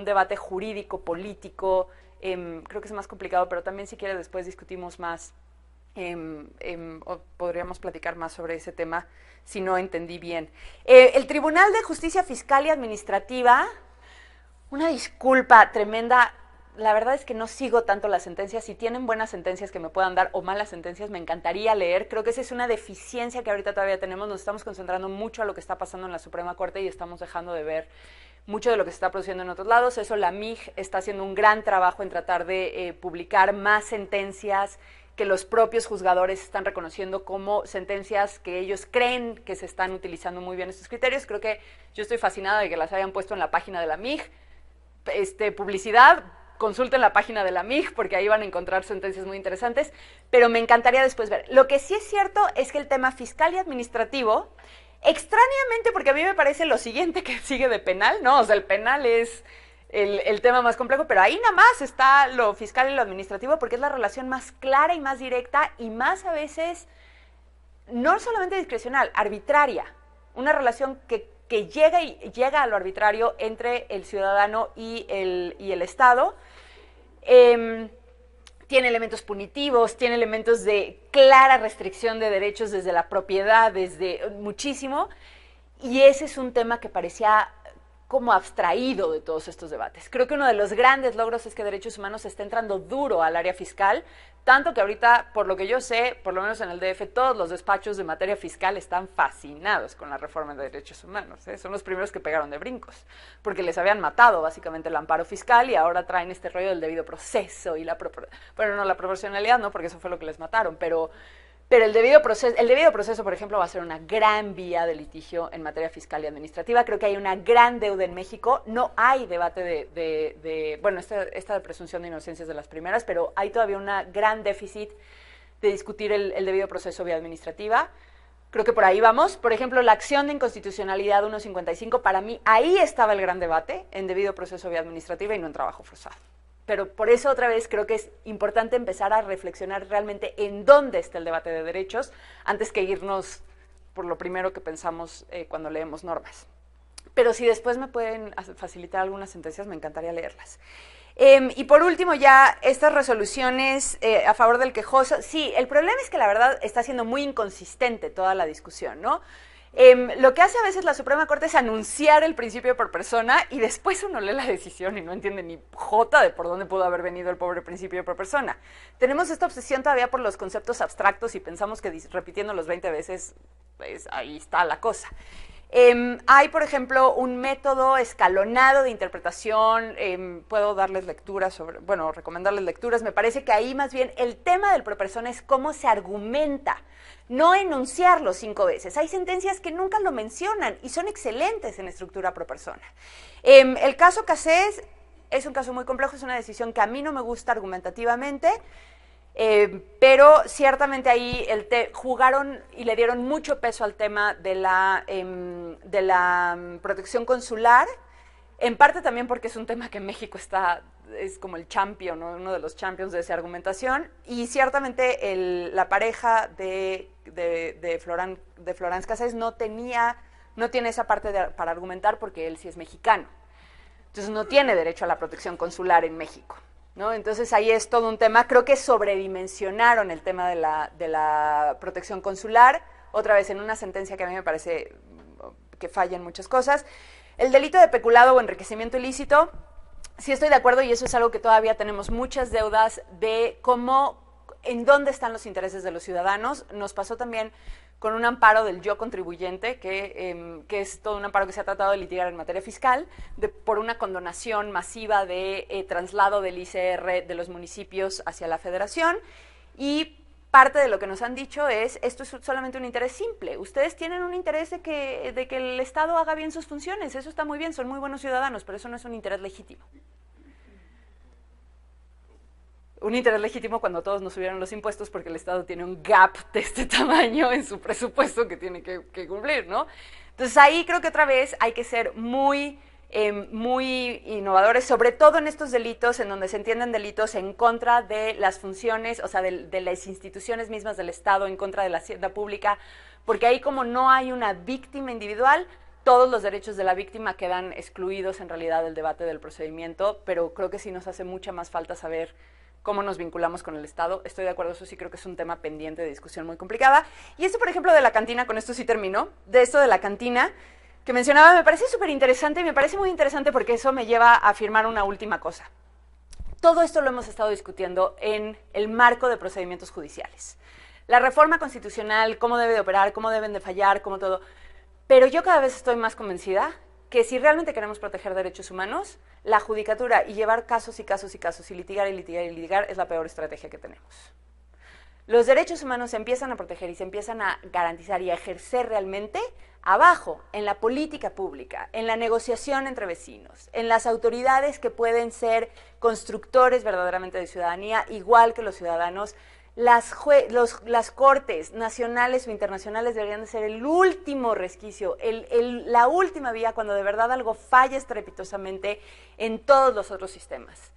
debate jurídico, político. Creo que es más complicado, pero también si quiere después discutimos más, o podríamos platicar más sobre ese tema si no entendí bien. El Tribunal de Justicia Fiscal y Administrativa, una disculpa tremenda. La verdad es que no sigo tanto las sentencias. Si tienen buenas sentencias que me puedan dar o malas sentencias, me encantaría leer. Creo que esa es una deficiencia que ahorita todavía tenemos. Nos estamos concentrando mucho a lo que está pasando en la Suprema Corte y estamos dejando de ver mucho de lo que se está produciendo en otros lados. Eso la MIG está haciendo un gran trabajo en tratar de publicar más sentencias que los propios juzgadores están reconociendo como sentencias que ellos creen que se están utilizando muy bien estos criterios. Creo que yo estoy fascinada de que las hayan puesto en la página de la MIG. Publicidad, consulten la página de la MIG porque ahí van a encontrar sentencias muy interesantes, pero me encantaría después ver. Lo que sí es cierto es que el tema fiscal y administrativo, extrañamente, porque a mí me parece lo siguiente que sigue de penal, ¿no? O sea, el penal es el tema más complejo, pero ahí nada más está lo fiscal y lo administrativo porque es la relación más clara y más directa y más a veces, no solamente discrecional, arbitraria. Una relación que llega a lo arbitrario entre el ciudadano y el Estado. Tiene elementos punitivos, tiene elementos de clara restricción de derechos desde la propiedad, desde muchísimo, y ese es un tema que parecía como abstraído de todos estos debates. Creo que uno de los grandes logros es que derechos humanos está entrando duro al área fiscal, tanto que ahorita, por lo que yo sé, por lo menos en el DF, todos los despachos de materia fiscal están fascinados con la reforma de derechos humanos, ¿eh? Son los primeros que pegaron de brincos, porque les habían matado básicamente el amparo fiscal y ahora traen este rollo del debido proceso y la proporcionalidad, no, porque eso fue lo que les mataron, pero el debido proceso, por ejemplo, va a ser una gran vía de litigio en materia fiscal y administrativa. Creo que hay una gran deuda en México. No hay debate bueno, esta de presunción de inocencia es de las primeras, pero hay todavía un gran déficit de discutir el debido proceso vía administrativa. Creo que por ahí vamos. Por ejemplo, la acción de inconstitucionalidad 155, para mí, ahí estaba el gran debate, en debido proceso vía administrativa y no en trabajo forzado. Pero por eso otra vez creo que es importante empezar a reflexionar realmente en dónde está el debate de derechos antes que irnos por lo primero que pensamos cuando leemos normas. Pero si después me pueden facilitar algunas sentencias, me encantaría leerlas. Y por último ya, estas resoluciones a favor del quejoso. Sí, el problema es que la verdad está siendo muy inconsistente toda la discusión, ¿no? Lo que hace a veces la Suprema Corte es anunciar el principio por persona y después uno lee la decisión y no entiende ni jota de por dónde pudo haber venido el pobre principio por persona. Tenemos esta obsesión todavía por los conceptos abstractos y pensamos que repitiéndolos 20 veces, pues ahí está la cosa. Hay, por ejemplo, un método escalonado de interpretación, puedo darles lecturas recomendarles lecturas. Me parece que ahí más bien el tema del pro persona es cómo se argumenta, no enunciarlo 5 veces. Hay sentencias que nunca lo mencionan y son excelentes en estructura pro persona. El caso Cassés es un caso muy complejo, es una decisión que a mí no me gusta argumentativamente, pero ciertamente ahí jugaron y le dieron mucho peso al tema de la protección consular, en parte también porque es un tema que en México es como el champion, ¿no? Uno de los champions de esa argumentación, y ciertamente la pareja de Florence Cassés no tiene esa parte para argumentar porque él sí es mexicano, entonces no tiene derecho a la protección consular en México, ¿no? Entonces ahí es todo un tema. Creo que sobredimensionaron el tema de la protección consular, otra vez en una sentencia que a mí me parece que falla en muchas cosas. El delito de peculado o enriquecimiento ilícito, sí estoy de acuerdo, y eso es algo que todavía tenemos muchas deudas de cómo en dónde están los intereses de los ciudadanos. Nos pasó también con un amparo del yo contribuyente, que es todo un amparo que se ha tratado de litigar en materia fiscal, por una condonación masiva de traslado del ICR de los municipios hacia la federación, y parte de lo que nos han dicho es, esto es solamente un interés simple, ustedes tienen un interés de que el Estado haga bien sus funciones, eso está muy bien, son muy buenos ciudadanos, pero eso no es un interés legítimo. Un interés legítimo cuando todos nos subieron los impuestos porque el Estado tiene un gap de este tamaño en su presupuesto que tiene que cumplir, ¿no? Entonces ahí creo que otra vez hay que ser muy innovadores, sobre todo en estos delitos, en donde se entienden delitos en contra de las funciones, o sea, de las instituciones mismas del Estado, en contra de la hacienda pública, porque ahí como no hay una víctima individual, todos los derechos de la víctima quedan excluidos en realidad del debate del procedimiento, pero creo que sí nos hace mucha más falta saber cómo nos vinculamos con el Estado. Estoy de acuerdo, eso sí creo que es un tema pendiente de discusión muy complicada. Y esto, por ejemplo, de la cantina, con esto sí termino, de esto de la cantina, que mencionaba, me parece súper interesante y me parece muy interesante porque eso me lleva a afirmar una última cosa. Todo esto lo hemos estado discutiendo en el marco de procedimientos judiciales. La reforma constitucional, cómo debe de operar, cómo deben de fallar, cómo todo. Pero yo cada vez estoy más convencida que si realmente queremos proteger derechos humanos, la judicatura y llevar casos y casos y casos y litigar y litigar y litigar es la peor estrategia que tenemos. Los derechos humanos se empiezan a proteger y se empiezan a garantizar y a ejercer realmente abajo, en la política pública, en la negociación entre vecinos, en las autoridades que pueden ser constructores verdaderamente de ciudadanía, igual que los ciudadanos. Las cortes nacionales o internacionales deberían de ser el último resquicio, la última vía cuando de verdad algo falla estrepitosamente en todos los otros sistemas,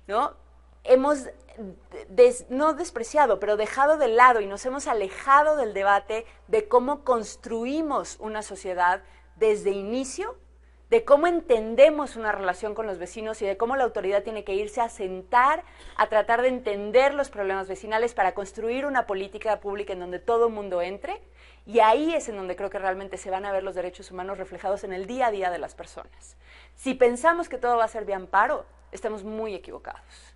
¿no? Hemos no despreciado, pero dejado de lado y nos hemos alejado del debate de cómo construimos una sociedad desde inicio, de cómo entendemos una relación con los vecinos y de cómo la autoridad tiene que irse a sentar a tratar de entender los problemas vecinales para construir una política pública en donde todo el mundo entre, y ahí es en donde creo que realmente se van a ver los derechos humanos reflejados en el día a día de las personas. Si pensamos que todo va a ser vía amparo, estamos muy equivocados.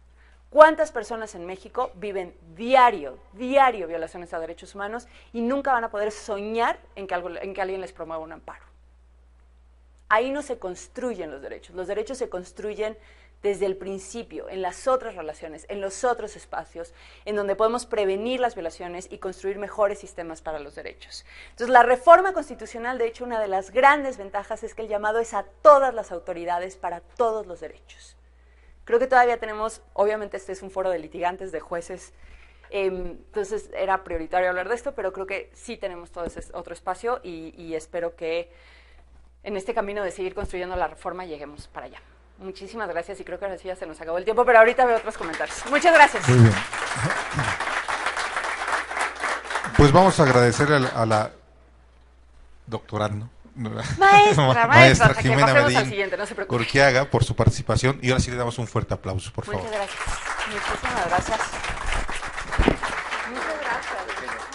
¿Cuántas personas en México viven diario violaciones a derechos humanos y nunca van a poder soñar en que alguien les promueva un amparo? Ahí no se construyen los derechos se construyen desde el principio, en las otras relaciones, en los otros espacios, en donde podemos prevenir las violaciones y construir mejores sistemas para los derechos. Entonces, la reforma constitucional, de hecho, una de las grandes ventajas es que el llamado es a todas las autoridades para todos los derechos. Creo que todavía tenemos, obviamente este es un foro de litigantes, de jueces, entonces era prioritario hablar de esto, pero creo que sí tenemos todo ese otro espacio y espero que en este camino de seguir construyendo la reforma lleguemos para allá. Muchísimas gracias y creo que ahora sí ya se nos acabó el tiempo, pero ahorita veo otros comentarios. Muchas gracias. Muy bien. Pues vamos a agradecer a la doctoranda, maestra Jimena Medellín al siguiente, no se preocupe. Urquiaga por su participación y ahora sí le damos un fuerte aplauso, por favor. Muchas gracias. Muchísimas gracias. Muchas gracias.